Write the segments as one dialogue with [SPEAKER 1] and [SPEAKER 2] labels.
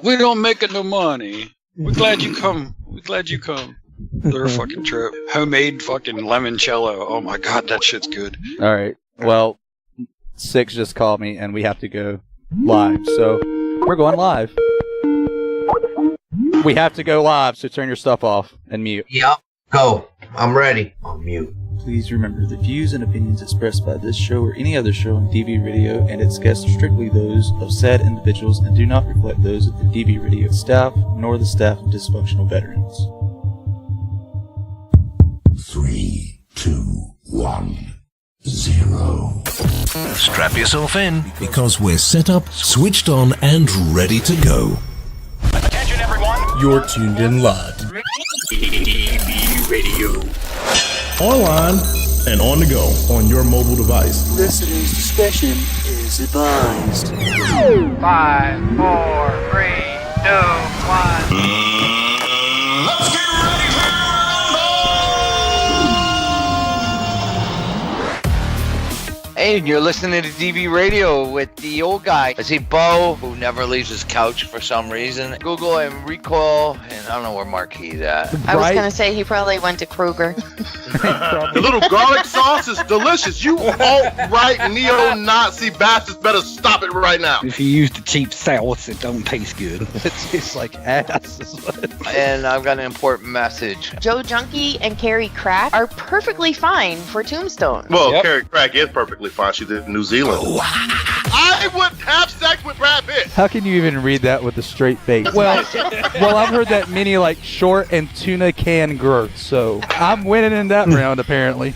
[SPEAKER 1] We don't make no money. We're glad you come. They're a fucking trip. Homemade fucking limoncello. Oh my god, that shit's good.
[SPEAKER 2] All right. Well, Six just called me, and we have to go live. So we're going live. We have to go live, so turn your stuff off and mute.
[SPEAKER 3] Yep. Go. I'm ready. On mute.
[SPEAKER 2] Please remember, the views and opinions expressed by this show or any other show on DV Radio and its guests are strictly those of said individuals and do not reflect those of the DV Radio staff, nor the staff of dysfunctional veterans.
[SPEAKER 4] 3, 2, 1, 0.
[SPEAKER 5] Strap yourself in,
[SPEAKER 4] Because we're set up, switched on, and ready to go.
[SPEAKER 5] attention everyone.
[SPEAKER 4] You're tuned in live.
[SPEAKER 5] DV Radio.
[SPEAKER 6] Online and on the go on your mobile device.
[SPEAKER 7] Listeners' discretion is advised.
[SPEAKER 8] 5, 4, 3, 2, 1.
[SPEAKER 4] Let's get ready to
[SPEAKER 3] Hey, you're listening to DV Radio with the old guy. I see Bo, who never leaves his couch for some reason. Google and Recall, and I don't know where Marquis at.
[SPEAKER 9] I was going to say he probably went to Kroger.
[SPEAKER 6] The little garlic sauce is delicious. You alt-right neo-Nazi bastards better stop it right now.
[SPEAKER 1] If you use the cheap sauce, it don't taste good.
[SPEAKER 2] It tastes like ass.
[SPEAKER 3] And I've got an important message.
[SPEAKER 9] Joe Junkie and Carrie Crack are perfectly fine for Tombstone.
[SPEAKER 6] Well,
[SPEAKER 1] Yep.
[SPEAKER 6] Carrie Crack is perfectly fine. She's in New Zealand. I would have sex with Brad Pitt.
[SPEAKER 2] How can you even read that with a straight face? Well, I've heard that many like short and tuna can girth, so I'm winning in that round apparently.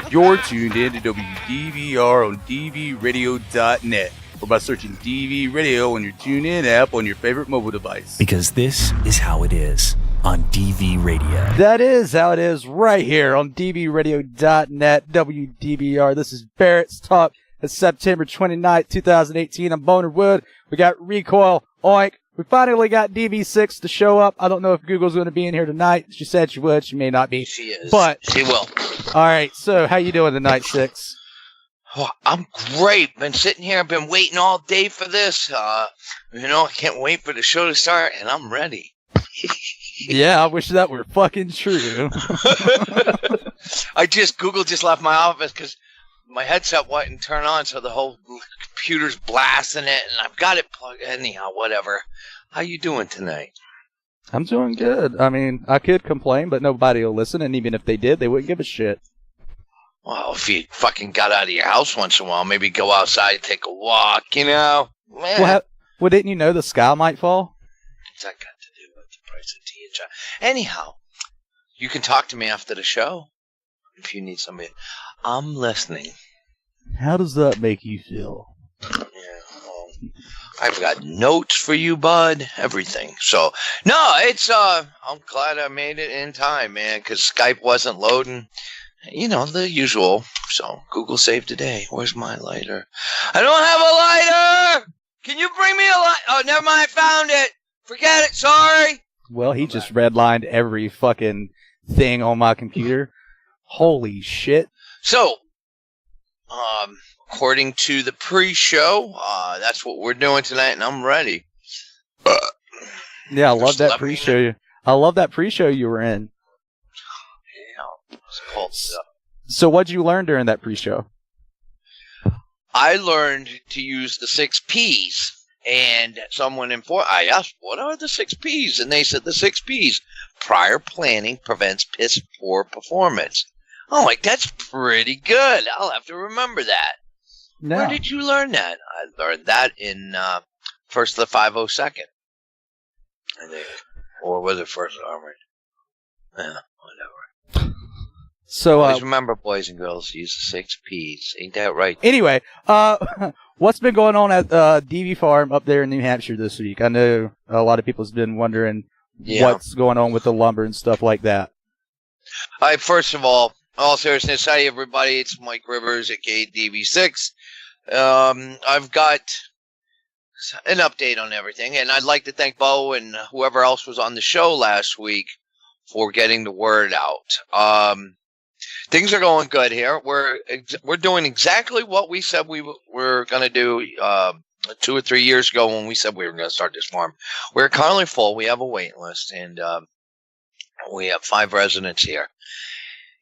[SPEAKER 2] You're tuned in to WDVR on DVRadio.net or by searching DV Radio on your TuneIn app on your favorite mobile device.
[SPEAKER 5] Because this is how it is on DV Radio.
[SPEAKER 2] That is how it is right here on DVRadio.net, WDVR. This is Barracks Talk. It's September 29th, 2018. I'm Boner Wood. We got Recoil, Oink. We finally got DV6 to show up. I don't know if Google's going to be in here tonight. She said she would. She may not be.
[SPEAKER 3] She is.
[SPEAKER 2] But
[SPEAKER 3] she will.
[SPEAKER 2] all right, so how you doing tonight, Six?
[SPEAKER 3] Oh, I'm great. Been sitting here. Been waiting all day for this. I can't wait for the show to start, and I'm ready.
[SPEAKER 2] Yeah, I wish that were fucking true.
[SPEAKER 3] Google just left my office because my headset wouldn't turn on, so the whole computer's blasting it, and I've got it plugged. Anyhow, whatever. How you doing tonight?
[SPEAKER 2] I'm doing good. I mean, I could complain, but nobody will listen, and even if they did, they wouldn't give a shit.
[SPEAKER 3] Well, if you fucking got out of your house once in a while, maybe go outside, take a walk, Man.
[SPEAKER 2] Well, didn't you know the sky might fall?
[SPEAKER 3] What's that got to do with the price of tea and chai? Anyhow, you can talk to me after the show if you need somebody. I'm listening.
[SPEAKER 2] How does that make you feel?
[SPEAKER 3] Yeah, well, I've got notes for you, bud. Everything. So, no, it's, I'm glad I made it in time, man, because Skype wasn't loading. The usual. So, Google saved the day. Where's my lighter? I don't have a lighter! Can you bring me a lighter? Oh, never mind. I found it. Forget it. Sorry.
[SPEAKER 2] Well, he just redlined every fucking thing on my computer. Holy shit.
[SPEAKER 3] So, according to the pre-show, that's what we're doing tonight, and I'm ready.
[SPEAKER 2] Yeah, I love that pre-show. I love that pre-show you were in.
[SPEAKER 3] Yeah, it's called stuff.
[SPEAKER 2] So what'd you learn during that pre-show?
[SPEAKER 3] I learned to use the 6 Ps, and I asked, what are the 6 Ps? And they said the 6 Ps. Prior planning prevents piss poor performance. I'm like, that's pretty good. I'll have to remember that. No. Where did you learn that? I learned that in First of the 502nd. I think. Or was it First Armored? Yeah, whatever.
[SPEAKER 2] So,
[SPEAKER 3] always remember, boys and girls, use the 6 Ps. Ain't that right?
[SPEAKER 2] Anyway, what's been going on at DV Farm up there in New Hampshire this week? I know a lot of people's been wondering what's going on with the lumber and stuff like that.
[SPEAKER 3] First of all seriousness, hi everybody, it's Mike Rivers, aka DV6. I've got an update on everything, and I'd like to thank Bo and whoever else was on the show last week for getting the word out. Things are going good here. We're doing exactly what we said we were going to do 2 or 3 years ago when we said we were going to start this farm. We're currently full. We have a waiting list, and we have 5 residents here.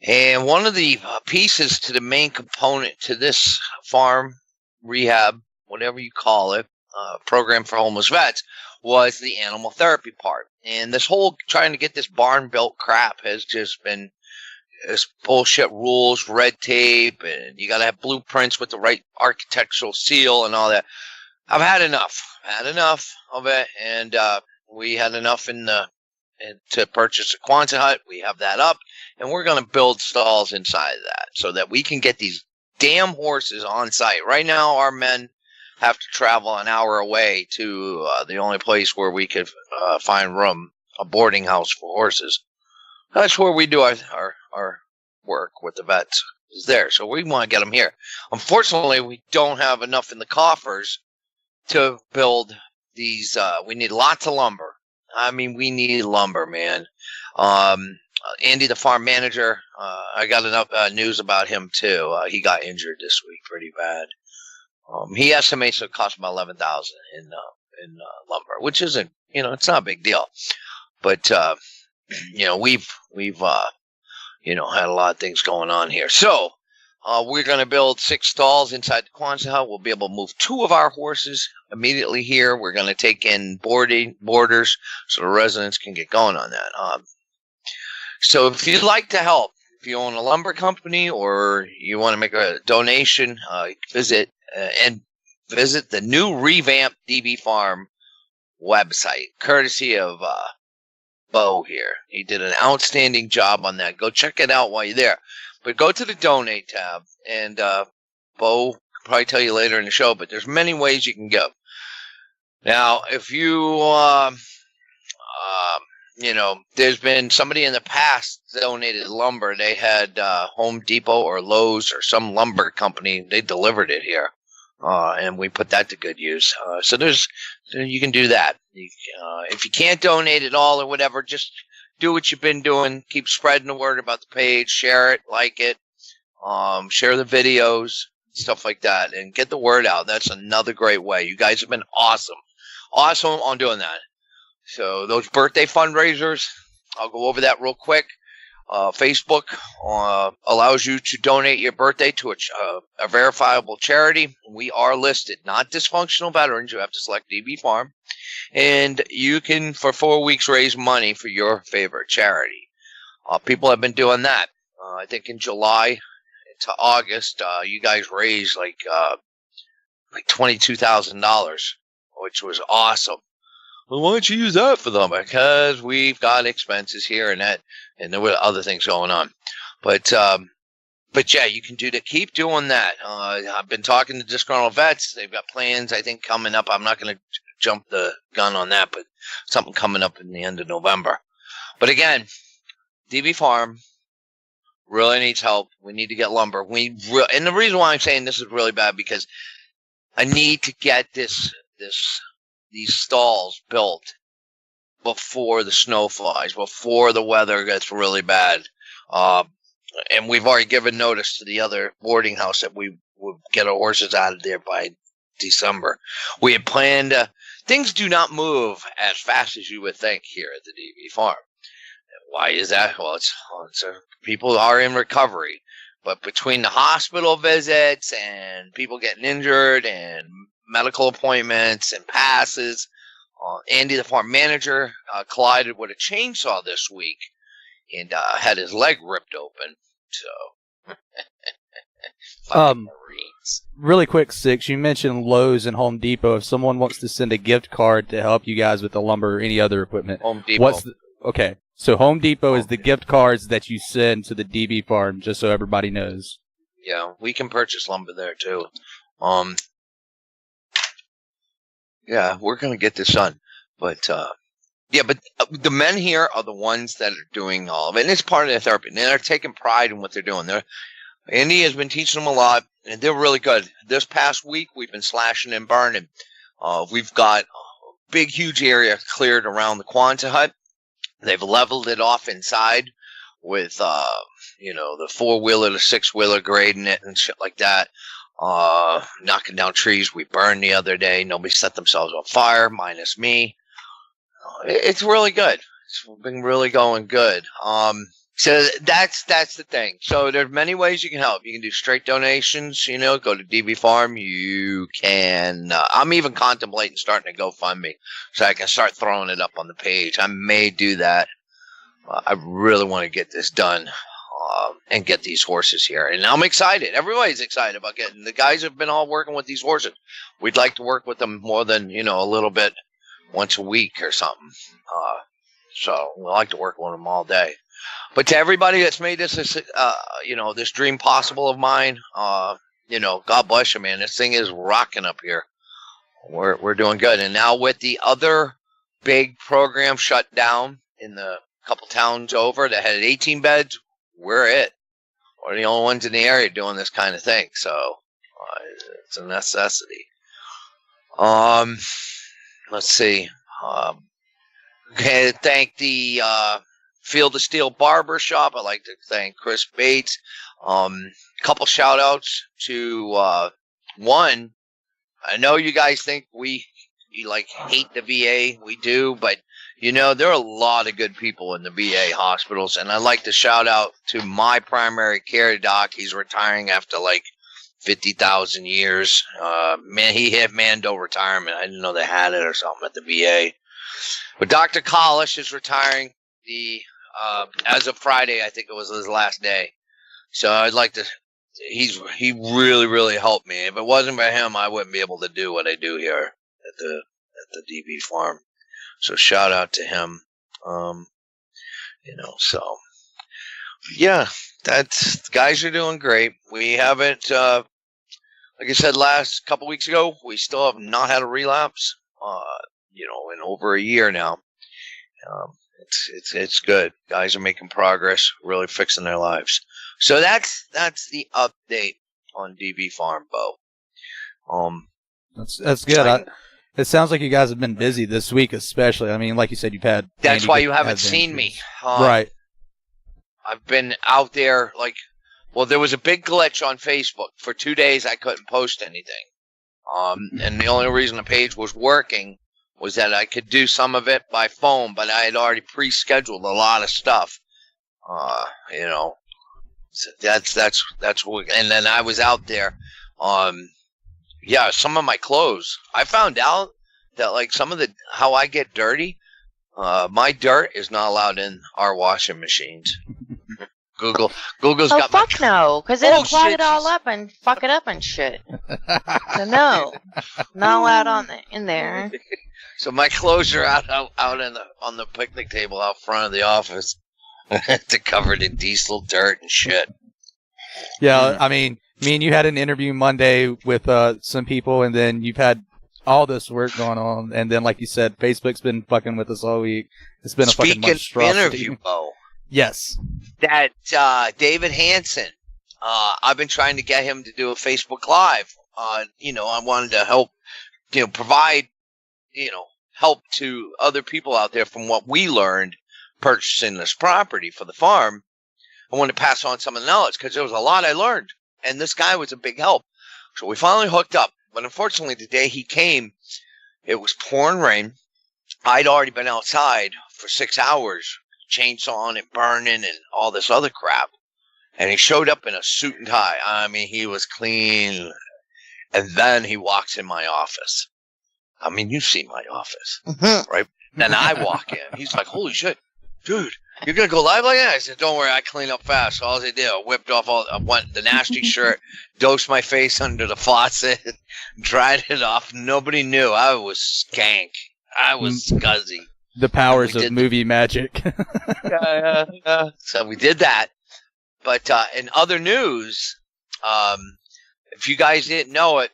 [SPEAKER 3] And one of the pieces to the main component to this farm, rehab, whatever you call it, program for homeless vets, was the animal therapy part. And this whole trying to get this barn built crap has just been this bullshit rules, red tape, and you got to have blueprints with the right architectural seal and all that. I've had enough. Of it, and we had enough to purchase a Quonset hut. We have that up, and we're going to build stalls inside of that so that we can get these damn horses on site. Right now, our men have to travel an hour away to the only place where we could find room, a boarding house for horses. That's where we do our work with the vets, is there. So we want to get them here. Unfortunately, we don't have enough in the coffers to build these. We need lots of lumber. I mean, we need lumber, man. Andy, the farm manager, I got enough news about him, too. He got injured this week pretty bad. He estimates it cost about $11,000 in lumber, which isn't, it's not a big deal. But, we've had a lot of things going on here. So, we're going to build 6 stalls inside the Quonset hut. We'll be able to move 2 of our horses immediately here. We're going to take in boarders so the residents can get going on that. So if you'd like to help, if you own a lumber company or you want to make a donation, visit the new revamped DB Farm website, courtesy of Bo here. He did an outstanding job on that. Go check it out while you're there. But go to the donate tab, and Bo will probably tell you later in the show, but there's many ways you can go. Now, if you, there's been somebody in the past that donated lumber. They had Home Depot or Lowe's or some lumber company. They delivered it here, and we put that to good use. So you can do that. If you can't donate at all or whatever, just do what you've been doing. Keep spreading the word about the page. Share it, like it, share the videos, stuff like that, and get the word out. That's another great way. You guys have been awesome on doing that. So those birthday fundraisers, I'll go over that real quick. Facebook allows you to donate your birthday to a verifiable charity. We are listed, not dysfunctional veterans. You have to select DB Farm. And you can, for 4 weeks, raise money for your favorite charity. People have been doing that. I think in July to August, you guys raised like $22,000, which was awesome. Well, why don't you use that for them? Because we've got expenses here and that, and there were other things going on. But yeah, you can do that. Keep doing that. I've been talking to disgruntled vets. They've got plans, I think, coming up. I'm not going to jump the gun on that, but something coming up in the end of November. But again, DB Farm really needs help. We need to get lumber. And the reason why I'm saying this is really bad, because I need to get these stalls built before the snow flies, before the weather gets really bad. And we've already given notice to the other boarding house that we would get our horses out of there by December. We had planned, things do not move as fast as you would think here at the DB Farm. Why is that? Well, people are in recovery, but between the hospital visits and people getting injured and medical appointments and passes, Andy, the farm manager, collided with a chainsaw this week and had his leg ripped open. So,
[SPEAKER 2] really quick, Six, you mentioned Lowe's and Home Depot. If someone wants to send a gift card to help you guys with the lumber or any other equipment,
[SPEAKER 3] Home Depot.
[SPEAKER 2] Okay, so Home Depot is the gift cards that you send to the DB Farm, just so everybody knows.
[SPEAKER 3] Yeah, we can purchase lumber there too. Yeah, we're gonna get this done, but the men here are the ones that are doing all of it, and it's part of their therapy. And they're taking pride in what they're doing. Andy has been teaching them a lot, and they're really good. This past week, we've been slashing and burning. We've got a big, huge area cleared around the Quonset hut. They've leveled it off inside with, the 4-wheeler to 6-wheeler grading it and shit like that. knocking down trees we burned the other day. Nobody set themselves on fire, minus me. It's really good. It's been really going good. So that's the thing. So there's many ways you can help. You can do straight donations, go to DB Farm. You can, I'm even contemplating starting a GoFundMe so I can start throwing it up on the page. I may do that. I really want to get this done and get these horses here. And I'm excited. Everybody's excited about getting, the guys have been all working with these horses. We'd like to work with them more than, a little bit once a week or something. So we like to work with them all day. But to everybody that's made this, this dream possible of mine, God bless you, man. This thing is rocking up here. We're doing good. And now with the other big program shut down in the couple towns over that had 18 beds, we're it. We're the only ones in the area doing this kind of thing. So it's a necessity. Let's see. Okay, thank the Field of Steel Barber Shop. I'd like to thank Chris Bates. Couple shout outs to one. I know you guys think you hate the VA. We do, but there are a lot of good people in the VA hospitals, and I'd like to shout out to my primary care doc. He's retiring after 50,000 years. Man, he had Mando retirement. I didn't know they had it or something at the VA. But Dr. Kalish is retiring as of Friday. I think it was his last day. So I'd like to. He really, really helped me. If it wasn't for him, I wouldn't be able to do what I do here at the DB Farm. So shout out to him. So yeah, guys are doing great. We haven't, like I said last couple weeks ago, we still have not had a relapse. In over a year now. It's good. Guys are making progress, really fixing their lives. So that's the update on DB Farm, Bo.
[SPEAKER 2] That's good. It sounds like you guys have been busy this week, especially. I mean, like you said, you've had.
[SPEAKER 3] That's why you haven't seen me.
[SPEAKER 2] Right.
[SPEAKER 3] I've been out there there was a big glitch on Facebook. For 2 days, I couldn't post anything. And the only reason the page was working was that I could do some of it by phone, but I had already pre-scheduled a lot of stuff. So that's what. And then I was out there. Some of my clothes. I found out that some of how I get dirty, my dirt is not allowed in our washing machines. Google's got my.
[SPEAKER 9] Oh fuck no, because it'll clog it all up and fuck it up and shit. So no, not allowed in there.
[SPEAKER 3] So my clothes are out on the picnic table out front of the office. They're covered in diesel, dirt, and shit.
[SPEAKER 2] Yeah, I mean, me and you had an interview Monday with some people, and then you've had all this work going on, and then, like you said, Facebook's been fucking with us all week. It's been a fucking monstrosity.
[SPEAKER 3] Interview, Bo.
[SPEAKER 2] Yes.
[SPEAKER 3] That David Hansen, I've been trying to get him to do a Facebook Live. I wanted to help, provide, help to other people out there from what we learned purchasing this property for the farm. I wanted to pass on some of the knowledge because there was a lot I learned, and this guy was a big help. So we finally hooked up. But unfortunately, the day he came, it was pouring rain. I'd already been outside for 6 hours, chainsawing and burning and all this other crap. And he showed up in a suit and tie. I mean, he was clean. And then he walks in my office. I mean, you see my office, right? Then I walk in. He's like, holy shit, dude, you're going to go live like that? I said, don't worry, I clean up fast. So all I did, I whipped off the nasty shirt, dosed my face under the faucet, dried it off. Nobody knew. I was skank. I was scuzzy.
[SPEAKER 2] The powers of movie magic.
[SPEAKER 3] So we did that. But in other news, if you guys didn't know it,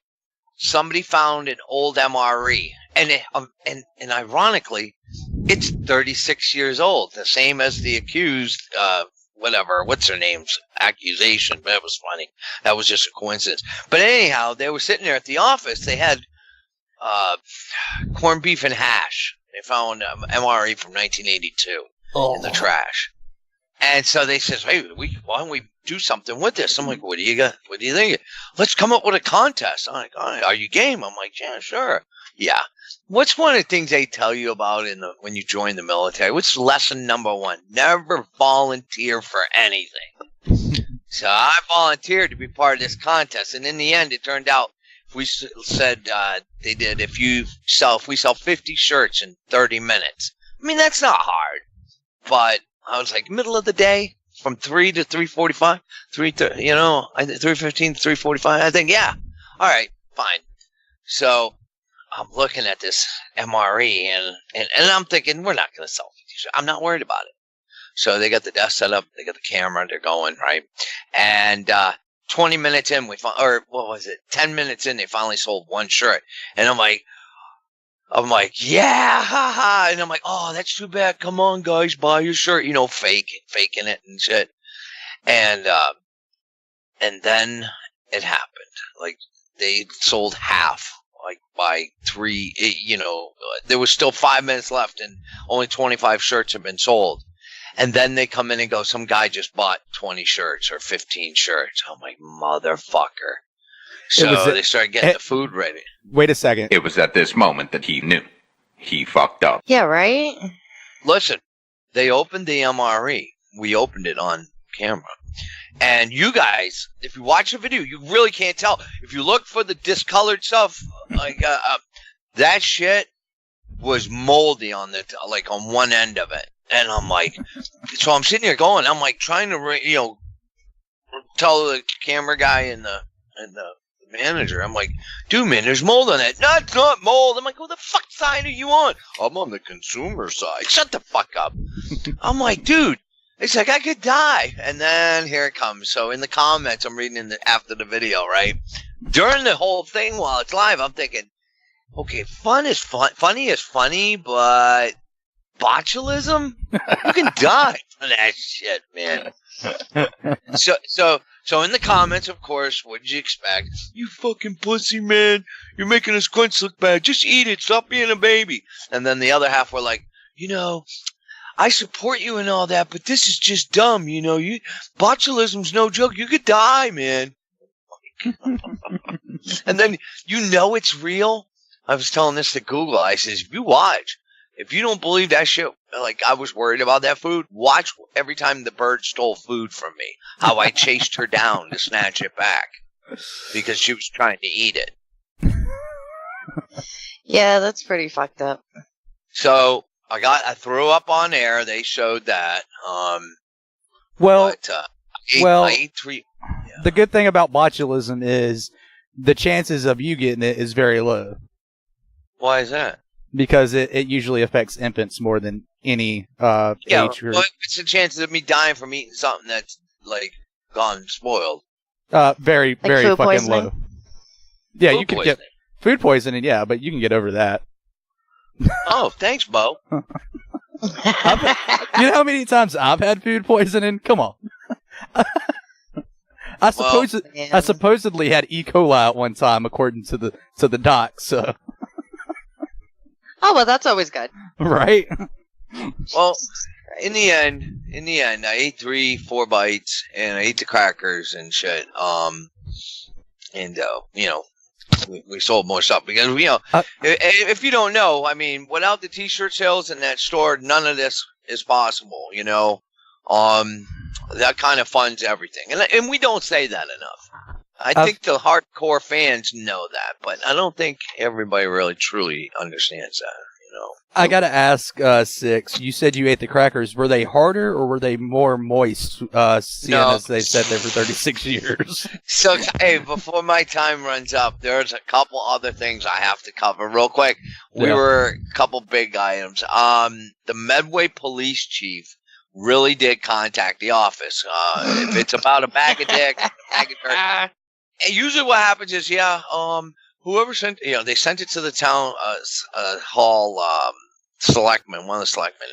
[SPEAKER 3] somebody found an old MRE. And ironically, it's 36 years old, the same as the accused, what's her name's accusation. That was funny. That was just a coincidence. But anyhow, they were sitting there at the office. They had corned beef and hash. They found MRE from 1982 in the trash. And so they says, hey, why don't we do something with this? I'm like, what do you got? What do you think? Let's come up with a contest. I'm like, all right, are you game? I'm like, yeah, sure. Yeah. What's one of the things they tell you about when you join the military? What's lesson number 1? Never volunteer for anything. So I volunteered to be part of this contest. And in the end, it turned out, we said they did, if we sell 50 shirts in 30 minutes. I mean, that's not hard. But I was like, middle of the day, from 3 to 3:45, 3:15 to 3:45. I think, yeah, all right, fine. So I'm looking at this MRE, and I'm thinking, we're not going to sell 50 shirts. I'm not worried about it. So they got the desk set up, they got the camera, they're going, right? And 20 minutes in, 10 minutes in, they finally sold 1 shirt. And I'm like, yeah, haha. And I'm like, oh, that's too bad. Come on, guys, buy your shirt. Faking it and shit. And then it happened. Like, they sold half, like, by 3, there was still 5 minutes left and only 25 shirts have been sold. And then they come in and go, some guy just bought 20 shirts or 15 shirts. I'm like, motherfucker. So they started getting the food ready.
[SPEAKER 10] Wait a second.
[SPEAKER 11] It was at this moment that he knew. He fucked up.
[SPEAKER 9] Yeah, right?
[SPEAKER 3] Listen, they opened the MRE. We opened it on camera. And you guys, if you watch the video, you really can't tell. If you look for the discolored stuff, like that shit was moldy on on one end of it. And I'm like, so I'm sitting here going, I'm like trying to, tell the camera guy and the manager, I'm like, dude, man, there's mold on it. No, it's not mold. I'm like, who the fuck side are you on? I'm on the consumer side. Shut the fuck up. I'm like, dude, it's like I could die. And then here it comes. So in the comments, I'm reading after the video, right? During the whole thing while it's live, I'm thinking, okay, funny is funny, but botulism? You can die from that shit, man. So in the comments, of course, what did you expect? You fucking pussy, man. You're making us crunch look bad. Just eat it. Stop being a baby. And then the other half were like, I support you and all that, but this is just dumb. Botulism's no joke. You could die, man. And then, it's real. I was telling this to Google. I says, if you watch, if you don't believe that shit, like I was worried about that food, watch every time the bird stole food from me, how I chased her down to snatch it back because she was trying to eat it.
[SPEAKER 9] Yeah, that's pretty fucked up.
[SPEAKER 3] So I threw up on air. They showed that. I ate 3. Yeah.
[SPEAKER 2] The good thing about botulism is the chances of you getting it is very low.
[SPEAKER 3] Why is that?
[SPEAKER 2] Because it usually affects infants more than any age group.
[SPEAKER 3] What's the chances of me dying from eating something that's gone spoiled?
[SPEAKER 2] Very,
[SPEAKER 9] like
[SPEAKER 2] very fucking
[SPEAKER 9] poisoning?
[SPEAKER 2] low. Yeah,
[SPEAKER 3] Food
[SPEAKER 2] you can
[SPEAKER 3] poisoning.
[SPEAKER 2] get food poisoning, yeah, but you can get over that.
[SPEAKER 3] Oh, thanks, Bo.
[SPEAKER 2] You know how many times I've had food poisoning? Come on. I supposedly had E. coli at one time, according to the doc. So.
[SPEAKER 9] Oh, well, that's always good.
[SPEAKER 2] Right?
[SPEAKER 3] Well, in the end, I ate 3-4 bites, and I ate the crackers and shit. We sold more stuff because, if you don't know, I mean, without the T-shirt sales in that store, none of this is possible, that kind of funds everything. And we don't say that enough. I think the hardcore fans know that, but I don't think everybody really truly understands that,
[SPEAKER 2] I gotta ask, Six, you said you ate the crackers. Were they harder or were they more moist, seeing as they sat there for 36 years?
[SPEAKER 3] So, hey, before my time runs up, there's a couple other things I have to cover real quick. We were a couple big items. The Medway police chief really did contact the office. If it's about a bag of dick, bag of dirt. And usually what happens is, whoever sent, they sent it to the town hall selectman, one of the selectmen,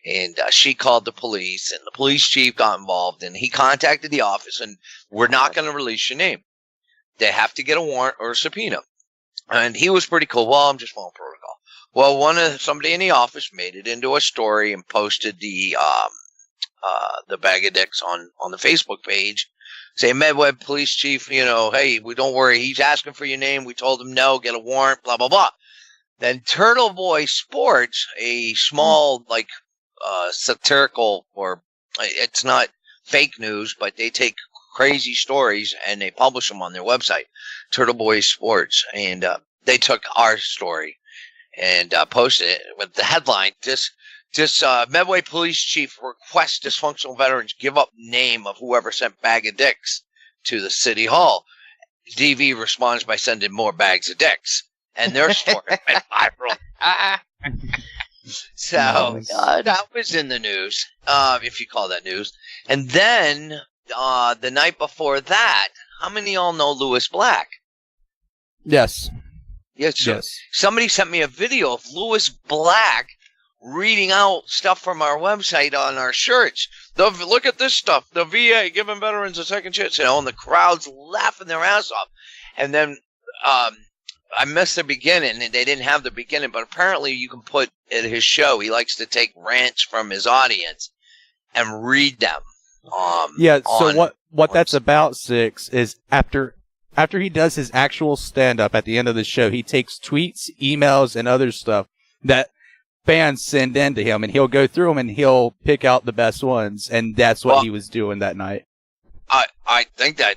[SPEAKER 3] and she called the police, and the police chief got involved, and he contacted the office, and we're not going to release your name. They have to get a warrant or a subpoena. And he was pretty cool. Well, I'm just following protocol. Well, somebody in the office made it into a story and posted the the Bag of Dicks on the Facebook page. Say, Medway Police Chief, hey, we don't worry. He's asking for your name. We told him no, get a warrant, blah, blah, blah. Then Turtle Boy Sports, a small, satirical, or it's not fake news, but they take crazy stories and they publish them on their website, Turtle Boy Sports. And they took our story and posted it with the headline, This Medway Police Chief requests dysfunctional veterans give up name of whoever sent Bag of Dicks to the City Hall. DV responds by sending more bags of dicks. And their story went viral. So that was in the news, if you call that news. And then the night before that, how many of y'all know Lewis Black?
[SPEAKER 2] Yes.
[SPEAKER 3] Yes.
[SPEAKER 2] Yes.
[SPEAKER 3] Somebody sent me a video of Lewis Black reading out stuff from our website on our shirts. Look at this stuff. The VA giving veterans a second chance, and the crowd's laughing their ass off. And then I missed the beginning, and they didn't have the beginning, but apparently you can put at his show, he likes to take rants from his audience and read them.
[SPEAKER 2] So what that's about, Six, is after he does his actual stand-up at the end of the show, he takes tweets, emails, and other stuff that fans send in to him, and he'll go through them and he'll pick out the best ones, and that's what he was doing that night.
[SPEAKER 3] I think that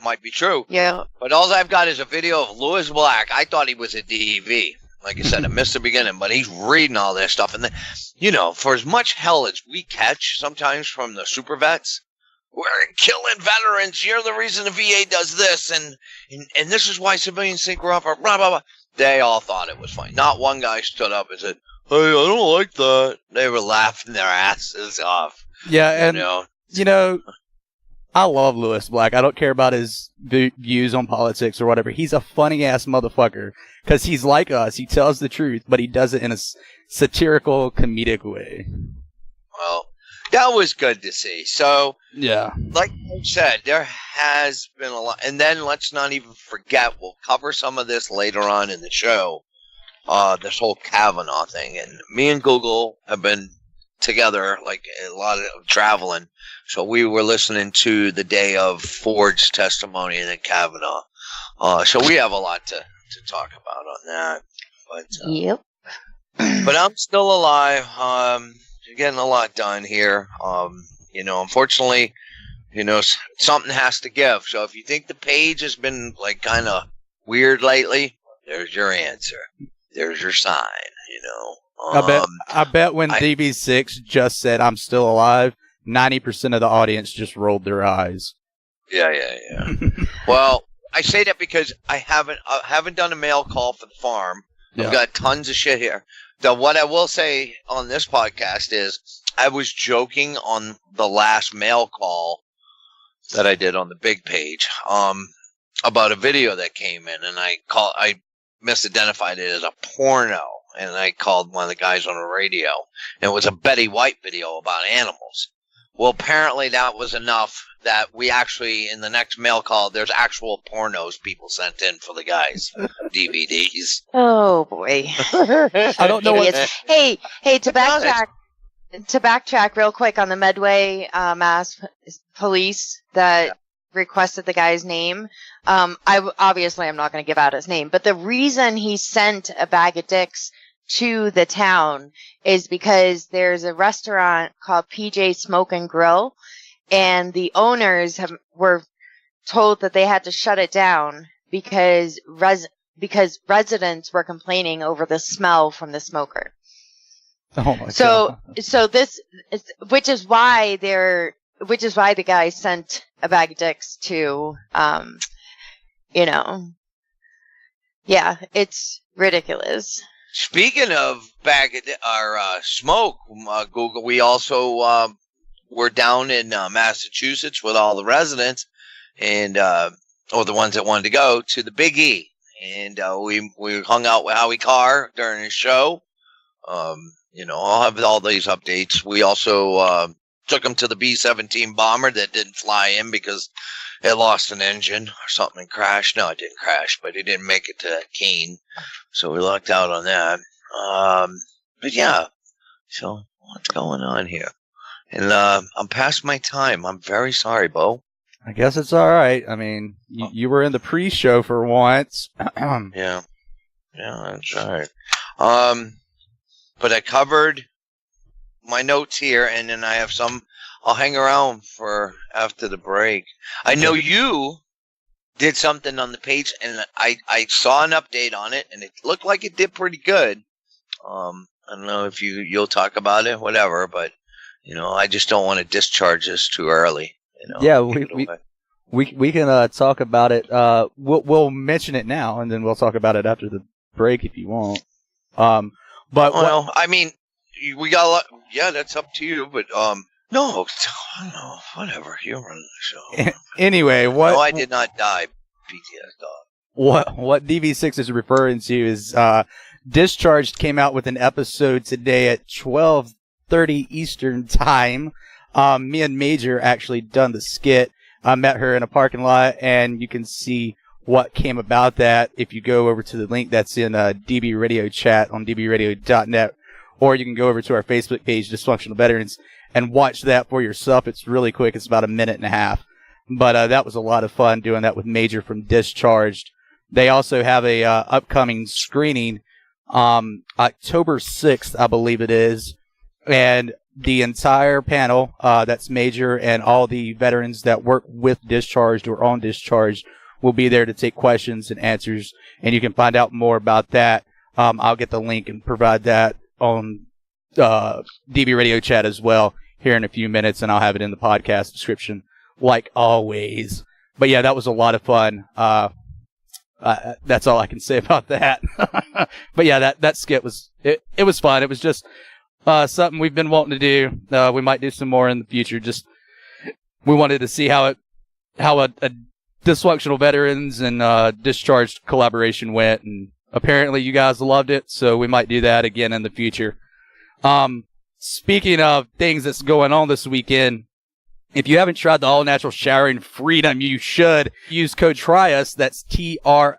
[SPEAKER 3] might be true.
[SPEAKER 9] Yeah.
[SPEAKER 3] But all I've got is a video of Lewis Black. I thought he was a DV. Like I said, I missed the beginning, but he's reading all this stuff. And then, for as much hell as we catch sometimes from the super vets, we're killing veterans. You're the reason the VA does this, and this is why civilians think we're off our blah, blah, blah. They all thought it was funny. Not one guy stood up and said, "Hey, I don't like that." They were laughing their asses off.
[SPEAKER 2] Yeah, and I love Lewis Black. I don't care about his views on politics or whatever. He's a funny-ass motherfucker because he's like us. He tells the truth, but he does it in a satirical, comedic way.
[SPEAKER 3] Well, that was good to see. So,
[SPEAKER 2] yeah,
[SPEAKER 3] like I said, there has been a lot. And then let's not even forget, we'll cover some of this later on in the show, this whole Kavanaugh thing. And me and Google have been together, like a lot of traveling. So we were listening to the day of Ford's testimony and then Kavanaugh. So we have a lot to talk about on that. But,
[SPEAKER 9] yep.
[SPEAKER 3] But I'm still alive. Getting a lot done here. Unfortunately, something has to give. So if you think the page has been like kind of weird lately, there's your answer. There's your sign,
[SPEAKER 2] I bet when DB6 just said I'm still alive, 90% of the audience just rolled their eyes.
[SPEAKER 3] Yeah. Well, I say that because I haven't done a mail call for the farm. Yeah. I've got tons of shit here. What I will say on this podcast is I was joking on the last mail call that I did on the big page about a video that came in, and I misidentified it as a porno, and I called one of the guys on the radio, and it was a Betty White video about animals. Well, apparently that was enough that we actually, in the next mail call, there's actual pornos people sent in for the guys' DVDs.
[SPEAKER 9] Oh, boy.
[SPEAKER 2] I don't know what...
[SPEAKER 9] Hey, to backtrack real quick on the Medway Mass Police that requested the guy's name. I'm not going to give out his name, but the reason he sent a bag of dicks to the town is because there's a restaurant called PJ Smoke and Grill, and the owners were told that they had to shut it down because residents were complaining over the smell from the smoker.
[SPEAKER 2] Oh my
[SPEAKER 9] God.
[SPEAKER 2] So
[SPEAKER 9] this, which is why the guy sent a bag of dicks to, it's ridiculous.
[SPEAKER 3] Speaking of smoke, Google, we also were down in Massachusetts with all the residents, and or the ones that wanted to go to the Big E, and we hung out with Howie Carr during his show. I'll have all these updates. We also took him to the B-17 bomber that didn't fly in because it lost an engine or something and crashed. No, it didn't crash, but it didn't make it to Keene. So we lucked out on that. But yeah, so what's going on here? And I'm past my time. I'm very sorry, Bo.
[SPEAKER 2] I guess it's all right. I mean, you were in the pre-show for once.
[SPEAKER 3] Yeah, that's right. But I covered my notes here, and then I have some. I'll hang around for after the break. I know you did something on the page, and I saw an update on it, and it looked like it did pretty good. I don't know if you'll talk about it, whatever, but I just don't want to discharge this too early.
[SPEAKER 2] Yeah, we can talk about it. We'll mention it now, and then we'll talk about it after the break if you want. But
[SPEAKER 3] I mean, we got a lot. Yeah, that's up to you. But no, whatever. You're running the show.
[SPEAKER 2] Anyway, what?
[SPEAKER 3] No, I did not die.
[SPEAKER 2] PTSDog. What DV6 is referring to is Discharged came out with an episode today at 12:30 Eastern time. Me and Major actually done the skit. I met her in a parking lot, and you can see what came about that if you go over to the link that's in DB Radio chat on dbradio.net, or you can go over to our Facebook page, Dysfunctional Veterans, and watch that for yourself. It's really quick. It's about a minute and a half. But that was a lot of fun doing that with Major from Discharged. They also have a upcoming screening October 6th, I believe it is, and the entire panel, that's Major and all the veterans that work with Discharged or on Discharged, will be there to take questions and answers, and you can find out more about that. I'll get the link and provide that on DB Radio chat as well here in a few minutes, and I'll have it in the podcast description like always. But yeah, that was a lot of fun. That's all I can say about that. But yeah, that skit was it was fun. It was just something we've been wanting to do. We might do some more in the future. Just we wanted to see how a Dysfunctional Veterans and Discharged collaboration went, and apparently you guys loved it, so we might do that again in the future. Speaking of things that's going on this weekend, if you haven't tried the all-natural showering freedom, you should use code TRYUS, that's TRYUS,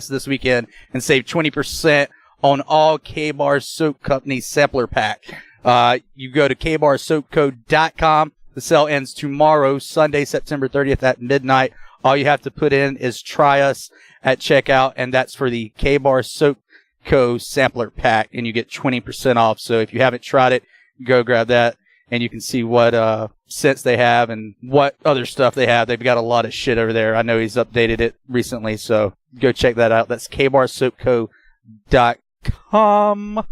[SPEAKER 2] this weekend, and save 20% on all K-Bar Soap Company sampler pack. You go to kbarsoapco.com. The sale ends tomorrow, Sunday, September 30th at midnight. All you have to put in is TRYUS at checkout, and that's for the K-Bar Soap Co. sampler pack, and you get 20% off. So if you haven't tried it, go grab that, and you can see what scents they have and what other stuff they have. They've got a lot of shit over there. I know he's updated it recently, so go check that out. That's kbarsoapco.com.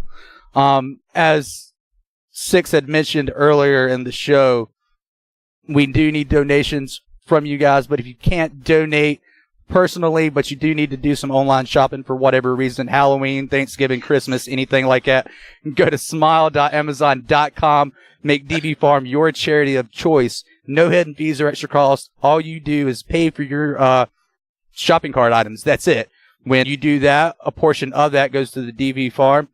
[SPEAKER 2] As Six had mentioned earlier in the show, we do need donations from you guys, but if you can't donate personally, but you do need to do some online shopping for whatever reason, Halloween, Thanksgiving, Christmas, anything like that, go to smile.amazon.com. Make DB Farm your charity of choice. No hidden fees or extra costs. All you do is pay for your shopping cart items. That's it. When you do that, a portion of that goes to the DB Farm.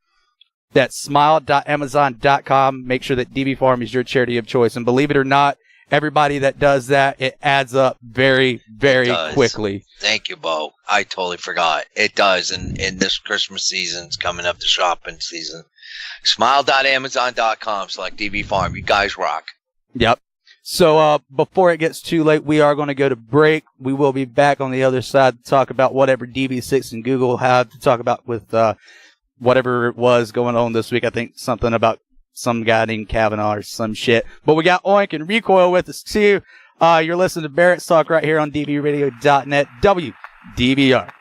[SPEAKER 2] That's smile.amazon.com. Make sure that DB Farm is your charity of choice. And believe it or not, everybody that does that, it adds up very, very quickly.
[SPEAKER 3] Thank you, Bo. I totally forgot. It does. And this Christmas season's coming up, the shopping season. Smile.amazon.com, select DB Farm. You guys rock.
[SPEAKER 2] Yep. So before it gets too late, we are going to go to break. We will be back on the other side to talk about whatever DB6 and Google have to talk about with whatever it was going on this week. I think something about some guy named Kavanaugh or some shit. But we got Oink and Recoil with us too. You're listening to Barracks Talk right here on dbradio.net, WDBR.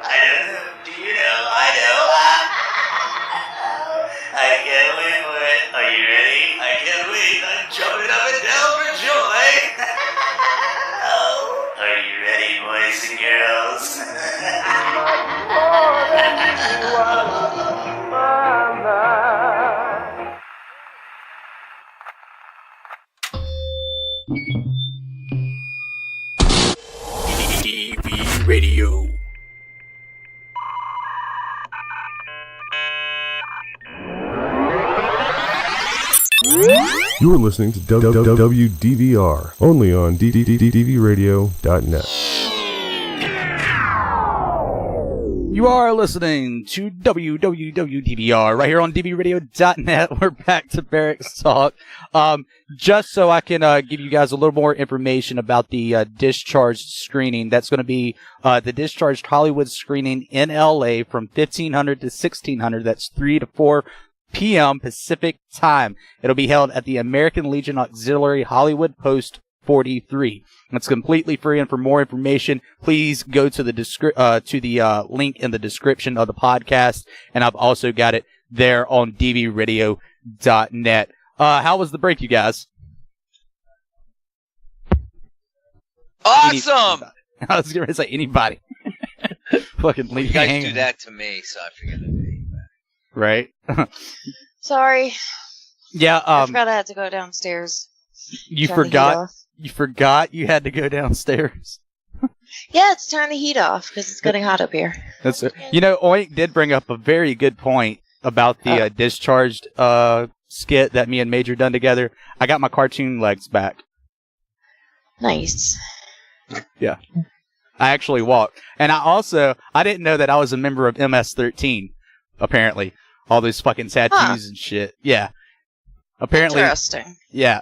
[SPEAKER 10] I
[SPEAKER 7] boys and girls.
[SPEAKER 5] DV Radio.
[SPEAKER 10] You're listening to WDVR, only on DVRadio.net.
[SPEAKER 2] You are listening to WDVR right here on DVRadio.net. We're back to Barracks Talk. Just so I can give you guys a little more information about the Discharged screening. That's going to be the Discharged Hollywood screening in LA from 1500 to 1600. That's 3 to 4 p.m. Pacific time. It'll be held at the American Legion Auxiliary Hollywood Post 43. It's completely free, and for more information, please go to the link in the description of the podcast, and I've also got it there on dvradio.net. How was the break, you guys?
[SPEAKER 3] Awesome!
[SPEAKER 2] I was going to say anybody. Fucking leave
[SPEAKER 3] You guys
[SPEAKER 2] hanging.
[SPEAKER 3] do that to me, so I figured it'd be
[SPEAKER 2] Right?
[SPEAKER 9] Sorry.
[SPEAKER 2] Yeah.
[SPEAKER 9] I forgot I had to go downstairs.
[SPEAKER 2] You
[SPEAKER 9] Turn the heat
[SPEAKER 2] forgot.
[SPEAKER 9] off.
[SPEAKER 2] You forgot you had to go downstairs.
[SPEAKER 9] Yeah, it's turn the heat off because it's getting hot up here.
[SPEAKER 2] That's it. You know, Oink did bring up a very good point about the Discharged skit that me and Major done together. I got my cartoon legs back.
[SPEAKER 9] Nice.
[SPEAKER 2] Yeah. I actually walked. And I didn't know that I was a member of MS-13, apparently. All those fucking tattoos and shit. Yeah. Apparently.
[SPEAKER 9] Interesting.
[SPEAKER 2] Yeah.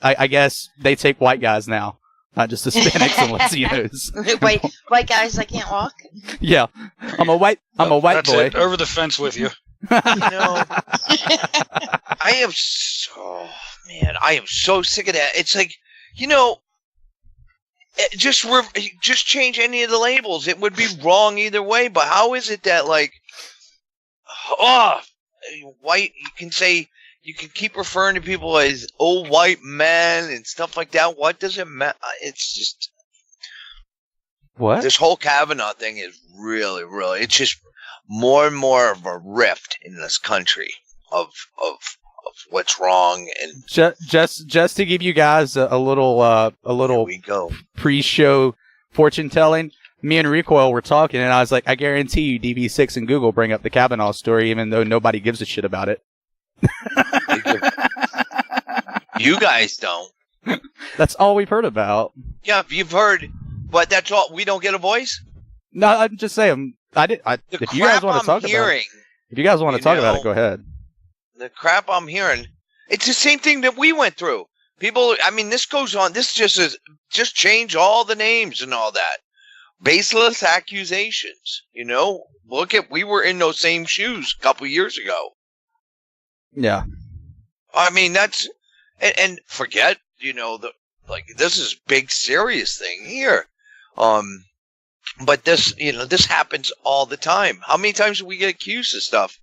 [SPEAKER 2] I guess they take white guys now, not just Hispanics and Latinos.
[SPEAKER 9] White guys that can't walk?
[SPEAKER 2] Yeah. I'm a white
[SPEAKER 1] That's
[SPEAKER 2] boy.
[SPEAKER 1] it. Over the fence with you.
[SPEAKER 3] I am so sick of that. It's like, just change any of the labels. It would be wrong either way. But how is it that white? You can keep referring to people as old white men and stuff like that. What does it matter? It's just
[SPEAKER 2] what
[SPEAKER 3] this whole Kavanaugh thing is really, really. It's just more and more of a rift in this country of what's wrong. And
[SPEAKER 2] just to give you guys a little pre-show fortune telling. Me and Recoil were talking, and I was like, I guarantee you DV6 and Google bring up the Kavanaugh story, even though nobody gives a shit about it.
[SPEAKER 3] You guys don't.
[SPEAKER 2] That's all we've heard about.
[SPEAKER 3] Yeah, you've heard, but that's all. We don't get a voice.
[SPEAKER 2] No, I'm just saying. If you guys want to talk about it, go ahead.
[SPEAKER 3] The crap I'm hearing, it's the same thing that we went through. People, this goes on. This just change all the names and all that. Baseless accusations. We were in those same shoes a couple years ago.
[SPEAKER 2] Yeah.
[SPEAKER 3] That's, and forget, this is big serious thing here. But this, this happens all the time. How many times do we get accused of stuff?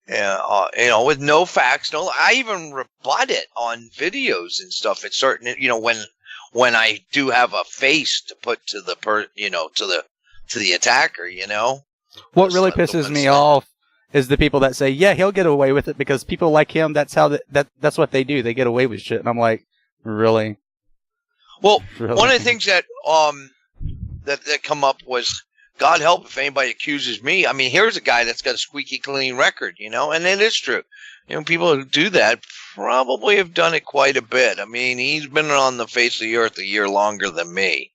[SPEAKER 3] With no facts, I even rebut it on videos and stuff. It's certain, when I do have a face to put to the to the attacker,
[SPEAKER 2] What really pisses me off is the people that say, yeah, he'll get away with it because people like him, that's how that's what they do. They get away with shit. And I'm like, really?
[SPEAKER 3] Well,
[SPEAKER 2] really?
[SPEAKER 3] One of the things that that come up was, God help if anybody accuses me. Here's a guy that's got a squeaky clean record, and it is true. People who do that probably have done it quite a bit. He's been on the face of the earth a year longer than me,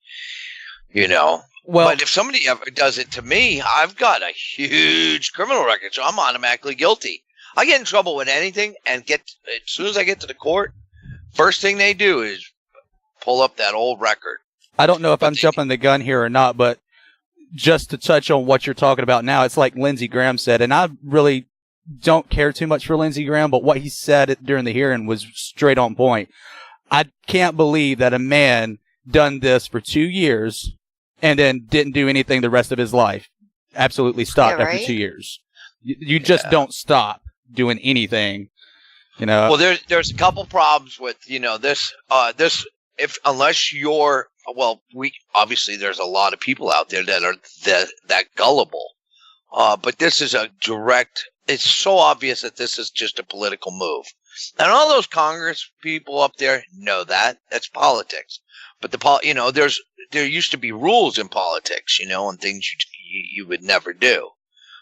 [SPEAKER 3] Well, but if somebody ever does it to me, I've got a huge criminal record, so I'm automatically guilty. I get in trouble with anything, and as soon as I get to the court, first thing they do is pull up that old record.
[SPEAKER 2] I don't know if I'm jumping the gun here or not, but just to touch on what you're talking about now, it's like Lindsey Graham said, and I really don't care too much for Lindsey Graham, but what he said during the hearing was straight on point. I can't believe that a man done this for 2 years and then didn't do anything the rest of his life. Absolutely stopped after 2 years. You just don't stop doing anything,
[SPEAKER 3] Well, there's a couple problems with, this, unless you're well, obviously there's a lot of people out there that are that gullible. But this is a direct. It's so obvious that this is just a political move, and all those Congress people up there know that. That's politics. But there used to be rules in politics, and things you would never do.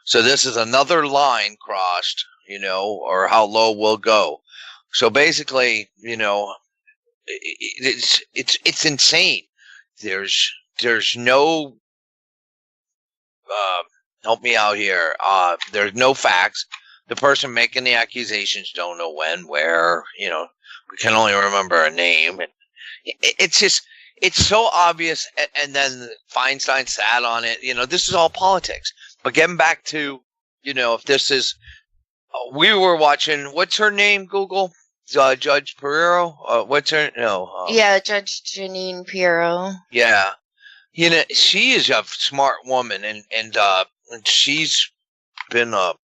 [SPEAKER 3] So this is another line crossed, or how low we'll go. So basically, it's insane. There's no help me out here. There's no facts. The person making the accusations don't know when, where. We can only remember a name. It's just, it's so obvious. And then Feinstein sat on it. This is all politics. But getting back to, if this is, we were watching. What's her name? Google. Judge Pirro. What's her? No.
[SPEAKER 9] Yeah, Judge Janine Pirro.
[SPEAKER 3] Yeah. She is a smart woman, and she's been a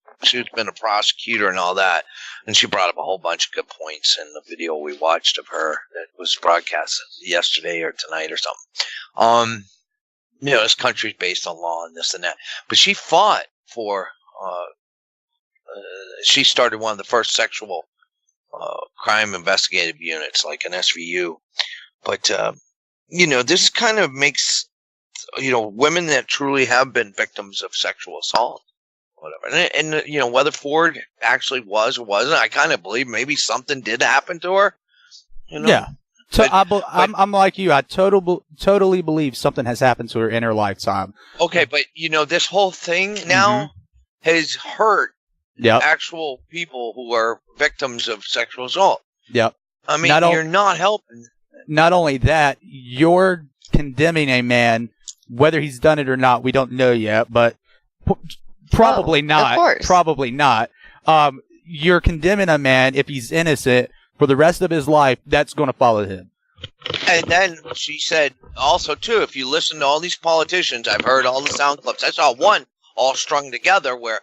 [SPEAKER 3] prosecutor and all that, and she brought up a whole bunch of good points in the video we watched of her that was broadcast yesterday or tonight or something. This country's based on law and this and that, but she fought for. She started one of the first sexual crime investigative units, like an SVU, but this kind of makes. Women that truly have been victims of sexual assault, whatever. And whether Ford actually was or wasn't, I kind of believe maybe something did happen to her.
[SPEAKER 2] Yeah. So I'm like you. I totally believe something has happened to her in her lifetime.
[SPEAKER 3] Okay, but this whole thing now has hurt actual people who are victims of sexual assault.
[SPEAKER 2] Yep.
[SPEAKER 3] I mean, you're not helping.
[SPEAKER 2] Not only that, you're condemning a man. Whether he's done it or not, we don't know yet, but probably not. Of course. Probably not. You're condemning a man, if he's innocent, for the rest of his life, that's going to follow him.
[SPEAKER 3] And then she said also, too, if you listen to all these politicians, I've heard all the sound clips. I saw one all strung together where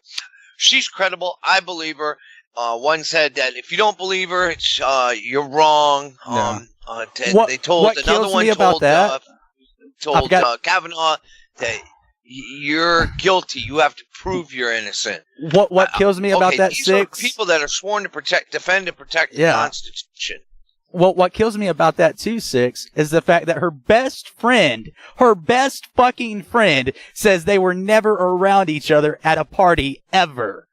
[SPEAKER 3] she's credible. I believe her. One said that if you don't believe her, it's you're wrong. They told another one told that. Told Kavanaugh that you're guilty. You have to prove you're innocent.
[SPEAKER 2] What kills me about that,
[SPEAKER 3] these
[SPEAKER 2] Six?
[SPEAKER 3] Are people that are sworn to defend and protect the Constitution.
[SPEAKER 2] Well, what kills me about that too, Six, is the fact that her best fucking friend, says they were never around each other at a party ever.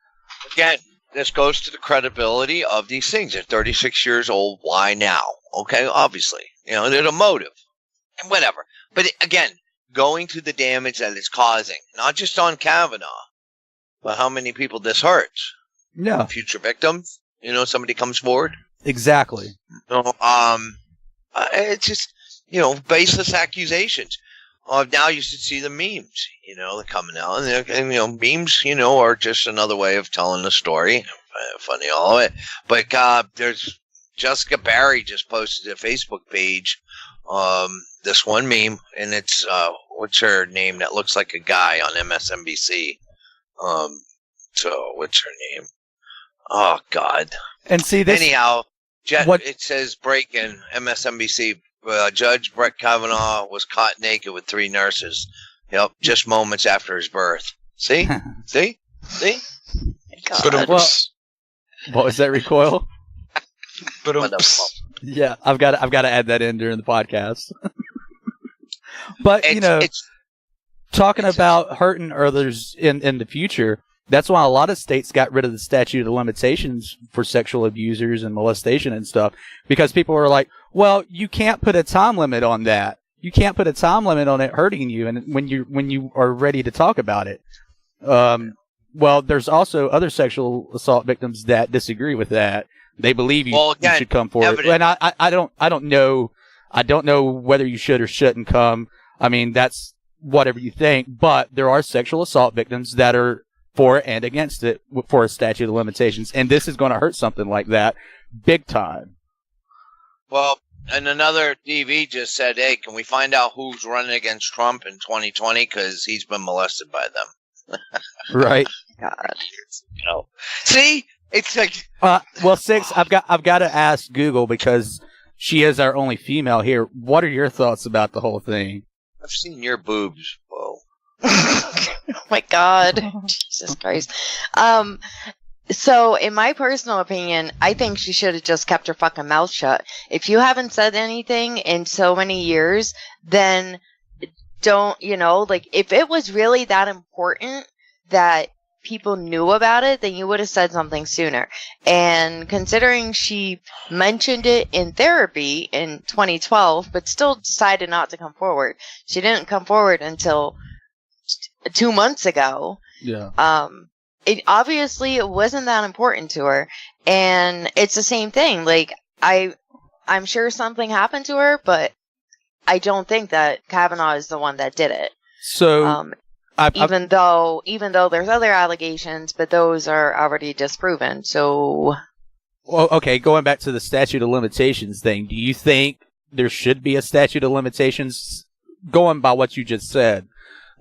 [SPEAKER 3] Again, this goes to the credibility of these things. They're 36 years old. Why now? Okay, obviously, there's a motive and whatever. But again, going to the damage that it's causing, not just on Kavanaugh, but how many people this hurts.
[SPEAKER 2] Yeah.
[SPEAKER 3] Future victims, somebody comes forward.
[SPEAKER 2] Exactly.
[SPEAKER 3] It's just, baseless accusations. Now you should see the memes, they're coming out. And memes, are just another way of telling the story. Funny all of it. But there's Jessica Barry just posted a Facebook page. This one meme, and it's what's her name that looks like a guy on MSNBC. So what's her name? Oh God.
[SPEAKER 2] And see this.
[SPEAKER 3] Anyhow, it says break-in MSNBC. Judge Brett Kavanaugh was caught naked with 3 nurses. Yep, just moments after his birth. See? See?
[SPEAKER 2] God. Well, what was that, Recoil? Yeah, I've got to add that in during the podcast. But talking about hurting others in the future, that's why a lot of states got rid of the statute of limitations for sexual abusers and molestation and stuff, because people are like, well, you can't put a time limit on that. You can't put a time limit on it hurting you, and when you are ready to talk about it. Well, there's also other sexual assault victims that disagree with that. They believe you should come forward, and I don't know whether you should or shouldn't come. I mean, that's whatever you think, but there are sexual assault victims that are for and against it for a statute of limitations, and this is going to hurt something like that big time.
[SPEAKER 3] Well, and another DV just said, hey, can we find out who's running against Trump in 2020, because he's been molested by them.
[SPEAKER 2] Right.
[SPEAKER 9] God.
[SPEAKER 3] See? It's like
[SPEAKER 2] well, Six. I've got to ask Google, because she is our only female here. What are your thoughts about the whole thing?
[SPEAKER 3] I've seen your boobs. Whoa.
[SPEAKER 9] Oh my God. Jesus Christ. So, in my personal opinion, I think she should have just kept her fucking mouth shut. If you haven't said anything in so many years, then don't, if it was really that important that people knew about it, then you would have said something sooner. And considering she mentioned it in therapy in 2012, but still decided not to come forward, she didn't come forward until 2 months ago.
[SPEAKER 2] Yeah.
[SPEAKER 9] It wasn't that important to her, and it's the same thing. Like, I'm sure something happened to her, but I don't think that Kavanaugh is the one that did it.
[SPEAKER 2] So,
[SPEAKER 9] even though there's other allegations, but those are already disproven. So,
[SPEAKER 2] well, okay, going back to the statute of limitations thing, do you think there should be a statute of limitations? Going by what you just said.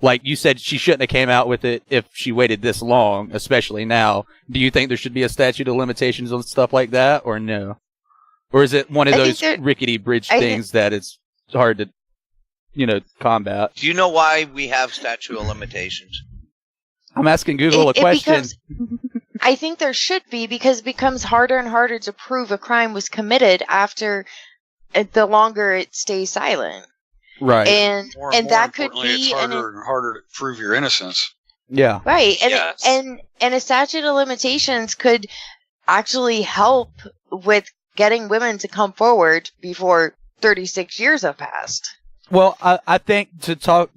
[SPEAKER 2] Like you said, she shouldn't have came out with it if she waited this long, especially now. Do you think there should be a statute of limitations on stuff like that, or no? Or is it one of those rickety bridge things that it's hard to, combat?
[SPEAKER 3] Do you know why we have statute of limitations?
[SPEAKER 2] I'm asking Google a question.
[SPEAKER 9] I think there should be, because it becomes harder and harder to prove a crime was committed after the longer it stays silent.
[SPEAKER 2] Right.
[SPEAKER 9] And that could be
[SPEAKER 1] it's harder and harder to prove your innocence.
[SPEAKER 2] Yeah.
[SPEAKER 9] Right. And a statute of limitations could actually help with getting women to come forward before 36 years have passed.
[SPEAKER 2] Well, I think to go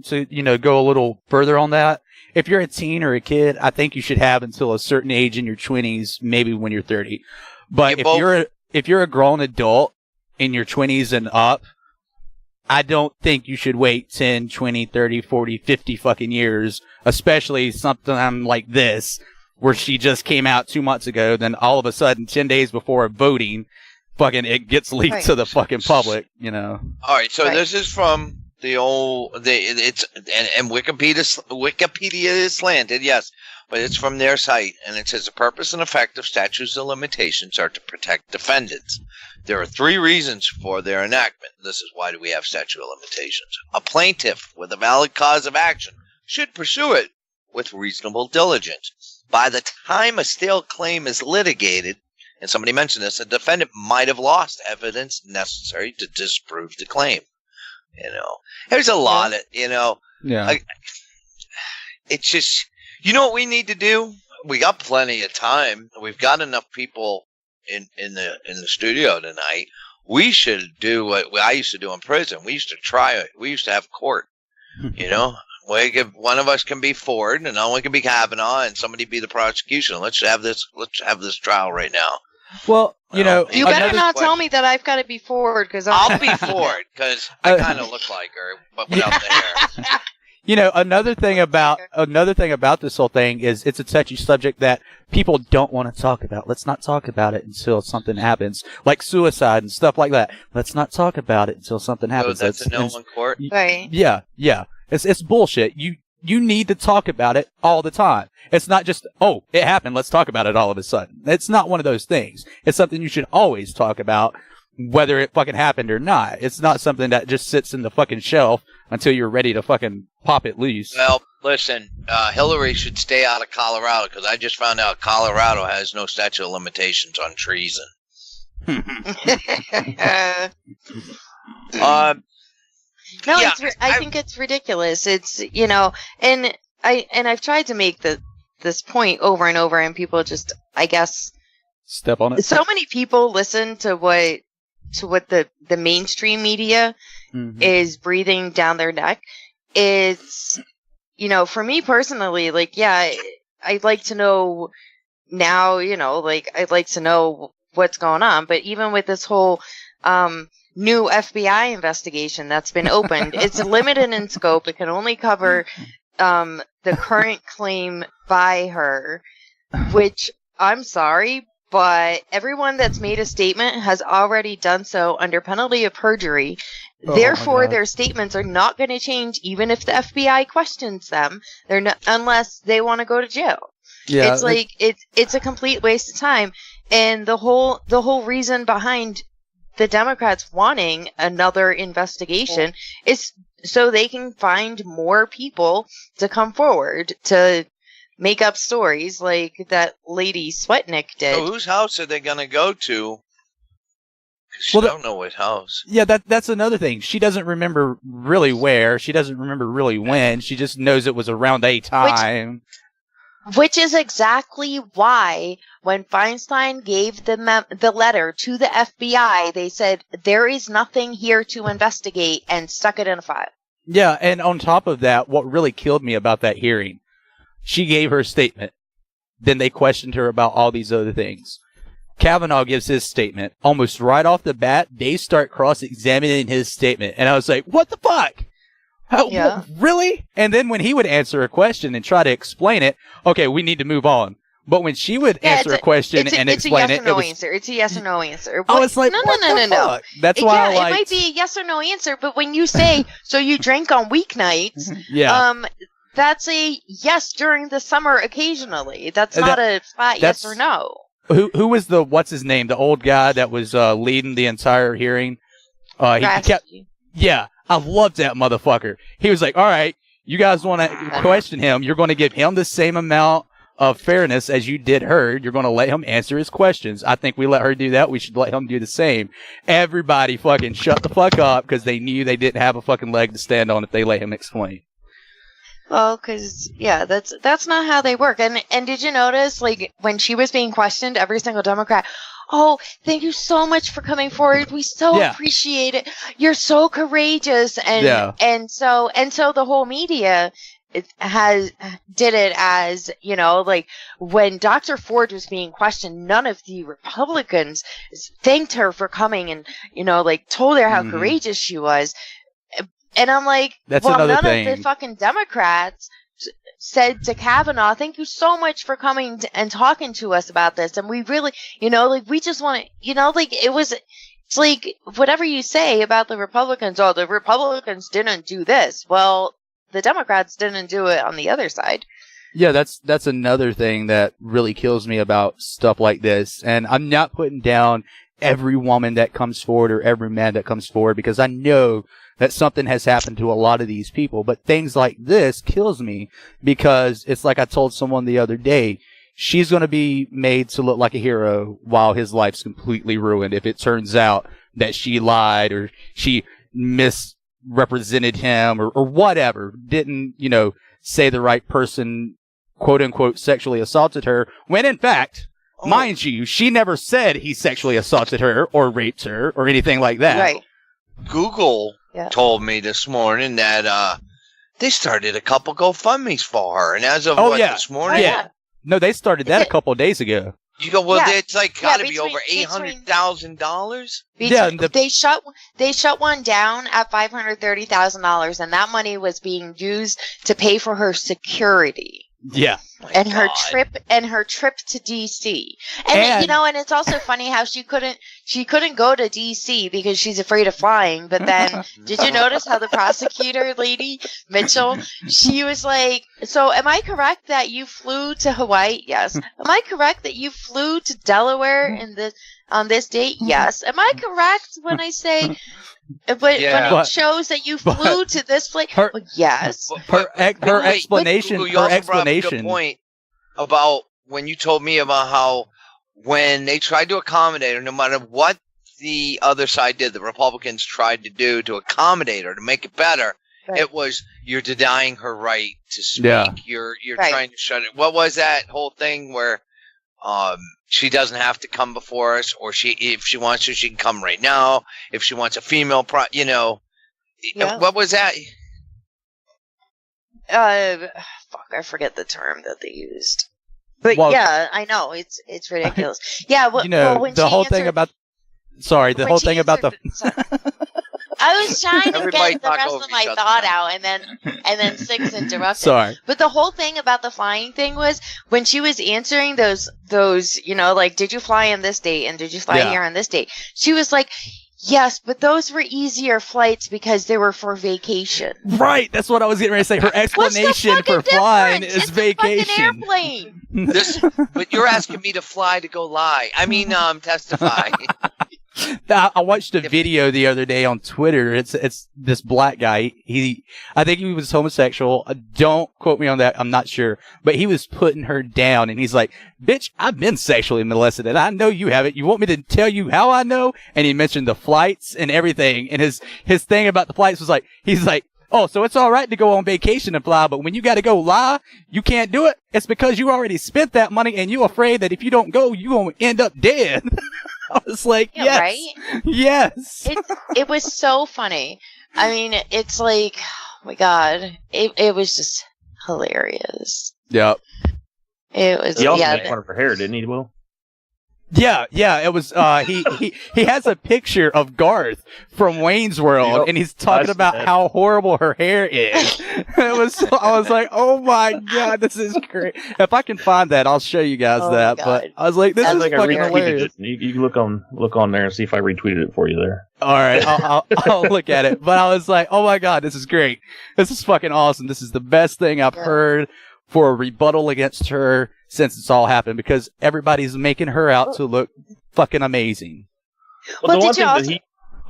[SPEAKER 2] a little further on that, if you're a teen or a kid, I think you should have until a certain age in your 20s, maybe when you're 30. But if you're a grown adult in your 20s and up, I don't think you should wait 10, 20, 30, 40, 50 fucking years, especially something like this, where she just came out 2 months ago, then all of a sudden, 10 days before voting, fucking it gets leaked to the fucking public, All
[SPEAKER 3] right, so this is from the old, and Wikipedia is slanted, yes, but it's from their site, and it says the purpose and effect of statutes of limitations are to protect defendants. There are 3 reasons for their enactment. This is why do we have statute of limitations. A plaintiff with a valid cause of action should pursue it with reasonable diligence. By the time a stale claim is litigated, and somebody mentioned this, a defendant might have lost evidence necessary to disprove the claim. There's a lot of,
[SPEAKER 2] Yeah.
[SPEAKER 3] It's just, what we need to do? We got plenty of time. We've got enough people in the studio tonight. We should do what I used to do in prison. We used to try it. We used to have court. One of us can be Ford, and one can be Kavanaugh, and somebody be the prosecution. Let's have this trial right now.
[SPEAKER 2] Well,
[SPEAKER 9] you better not tell me that I've got to be Ford, because
[SPEAKER 3] I'll be Ford, because I kind of look like her, but without the hair.
[SPEAKER 2] Another thing about this whole thing is it's a touchy subject that people don't want to talk about. Let's not talk about it until something happens, like suicide and stuff like that. Let's not talk about it until something happens.
[SPEAKER 3] So that's a no in court?
[SPEAKER 9] Right.
[SPEAKER 2] Yeah. It's bullshit. You need to talk about it all the time. It's not just, it happened, let's talk about it all of a sudden. It's not one of those things. It's something you should always talk about, whether it fucking happened or not. It's not something that just sits in the fucking shelf until you're ready to fucking pop it loose.
[SPEAKER 3] Well, listen, Hillary should stay out of Colorado, because I just found out Colorado has no statute of limitations on treason.
[SPEAKER 9] No, I think it's ridiculous. It's, and I've tried to make this point over and over, and people just, I guess,
[SPEAKER 2] step on it.
[SPEAKER 9] So many people listen to what the mainstream media is breathing down their neck. It's, for me personally, I'd like to know now, I'd like to know what's going on. But even with this whole new FBI investigation that's been opened, it's limited in scope. It can only cover the current claim by her, which, I'm sorry, but everyone that's made a statement has already done so under penalty of perjury. Therefore, their statements are not going to change, even if the FBI questions them. They're not, unless they want to go to jail.
[SPEAKER 2] Yeah,
[SPEAKER 9] it's a complete waste of time. And the whole reason behind the Democrats wanting another investigation is so they can find more people to come forward to make up stories like that lady Swetnick did.
[SPEAKER 3] So whose house are they going to go to? She don't know what house.
[SPEAKER 2] Yeah, that's another thing. She doesn't remember really where. She doesn't remember really when. She just knows it was around a time.
[SPEAKER 9] Which is exactly why when Feinstein gave the letter to the FBI, they said, there is nothing here to investigate, and stuck it in a file.
[SPEAKER 2] Yeah, and on top of that, what really killed me about that hearing, she gave her statement. Then they questioned her about all these other things. Kavanaugh gives his statement. Almost right off the bat, they start cross-examining his statement. And I was like, what the fuck? Really? And then when he would answer a question and try to explain it, okay, we need to move on. But when she would answer a question and explain it,
[SPEAKER 9] it's a yes or no answer.
[SPEAKER 2] I was like, no. That's why I liked...
[SPEAKER 9] it might be a yes or no answer, but when you say, so you drank on weeknights, that's a yes during the summer occasionally. That's not a flat yes or no.
[SPEAKER 2] Who was the, what's his name, the old guy that was leading the entire hearing? He kept, I loved that motherfucker. He was like, all right, you guys want to question him. You're going to give him the same amount of fairness as you did her. You're going to let him answer his questions. I think we let her do that. We should let him do the same. Everybody fucking shut the fuck up because they knew they didn't have a fucking leg to stand on if they let him explain.
[SPEAKER 9] Well, because, that's not how they work. And did you notice, like, when she was being questioned, every single Democrat, oh, thank you so much for coming forward. We so appreciate it. You're so courageous. And so the whole media did it as, like, when Dr. Ford was being questioned, none of the Republicans thanked her for coming and, told her how courageous she was. And I'm like, none of the fucking Democrats said to Kavanaugh, thank you so much for coming and talking to us about this. And we really, we just want to, it's like, whatever you say about the Republicans, the Republicans didn't do this. Well, the Democrats didn't do it on the other side.
[SPEAKER 2] Yeah, that's another thing that really kills me about stuff like this. And I'm not putting down every woman that comes forward or every man that comes forward because I know that something has happened to a lot of these people. But things like this kills me because it's like I told someone the other day, she's going to be made to look like a hero while his life's completely ruined if it turns out that she lied or she misrepresented him or whatever, didn't, say the right person, quote unquote, sexually assaulted her, when in fact, mind you, she never said he sexually assaulted her or raped her or anything like that.
[SPEAKER 9] Right.
[SPEAKER 3] Google told me this morning that they started a couple GoFundMes for her, and as of this morning,
[SPEAKER 2] no, they started that a couple of days ago.
[SPEAKER 3] You go, it's like got to be over $800,000.
[SPEAKER 2] Yeah,
[SPEAKER 9] they shut one down at $530,000, and that money was being used to pay for her security.
[SPEAKER 2] Yeah.
[SPEAKER 9] And her trip to DC. And and it's also funny how she couldn't go to DC because she's afraid of flying. But then did you notice how the prosecutor lady, Mitchell, she was like, so am I correct that you flew to Hawaii? Yes. Am I correct that you flew to Delaware on this date? Yes. Am I correct when I say when it shows that you flew to this place? Yes.
[SPEAKER 2] Her explanation.
[SPEAKER 3] You also brought up a good point about when you told me about how when they tried to accommodate her, no matter what the other side did, the Republicans tried to do to accommodate her, to make it better. Right. It was, you're denying her right to speak. Yeah. You're trying to shut it. What was that whole thing where she doesn't have to come before us, or if she wants to, she can come right now. If she wants a female, what was that?
[SPEAKER 9] I forget the term that they used. But I know it's ridiculous. Yeah,
[SPEAKER 2] the whole thing about the.
[SPEAKER 9] I was trying to get the rest of my thought out, and then Six interrupted.
[SPEAKER 2] Sorry.
[SPEAKER 9] But the whole thing about the flying thing was when she was answering those, like, did you fly on this date and did you fly here on this date? She was like, yes, but those were easier flights because they were for vacation.
[SPEAKER 2] Right, that's what I was getting ready to say. Her explanation for flying is vacation.
[SPEAKER 9] It's a fucking airplane.
[SPEAKER 3] But you're asking me to fly to go lie. I mean, testify.
[SPEAKER 2] I watched a video the other day on Twitter. It's this black guy. I think he was homosexual. Don't quote me on that. I'm not sure. But he was putting her down, and he's like, "Bitch, I've been sexually molested, and I know you haven't. You want me to tell you how I know?" And he mentioned the flights and everything. And his thing about the flights was like, he's like, "Oh, so it's all right to go on vacation and fly, but when you got to go lie, you can't do it. It's because you already spent that money, and you're afraid that if you don't go, you're going to end up dead." I was like, yes,
[SPEAKER 9] right?
[SPEAKER 2] Yes.
[SPEAKER 9] It was so funny. I mean, it's like, oh my God, it was just hilarious.
[SPEAKER 2] Yep.
[SPEAKER 9] It was.
[SPEAKER 12] He also made fun of her hair, didn't he, Will?
[SPEAKER 2] Yeah, it was, he has a picture of Garth from Wayne's World, and he's talking about how horrible her hair is. I was like, oh my God, this is great. If I can find that, I'll show you guys that. But I was like, this is fucking hilarious.
[SPEAKER 12] You can look on there and see if I retweeted it for you there.
[SPEAKER 2] All right, I'll look at it. But I was like, oh my God, this is great. This is fucking awesome. This is the best thing I've heard for a rebuttal against her since it's all happened, because everybody's making her out to look fucking amazing.
[SPEAKER 12] Well, the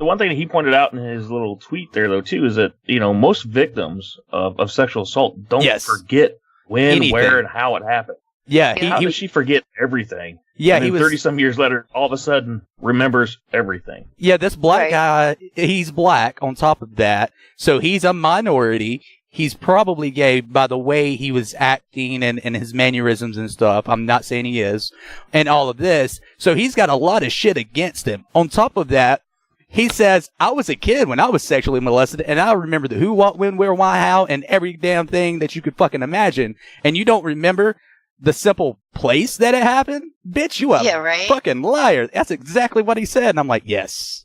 [SPEAKER 12] one thing that he pointed out in his little tweet there, though, too, is that, most victims of sexual assault don't forget when, where, and how it happened.
[SPEAKER 2] Yeah.
[SPEAKER 12] How does she forget everything?
[SPEAKER 2] Yeah,
[SPEAKER 12] and then 30-some years later, all of a sudden, remembers everything.
[SPEAKER 2] Yeah, this black guy, he's black on top of that, so he's a minority. He's probably gay by the way he was acting and his mannerisms and stuff. I'm not saying he is. And all of this. So he's got a lot of shit against him. On top of that, he says, I was a kid when I was sexually molested, and I remember the who, what, when, where, why, how, and every damn thing that you could fucking imagine. And you don't remember the simple place that it happened? Bitch, you a fucking liar. That's exactly what he said. And I'm like, yes.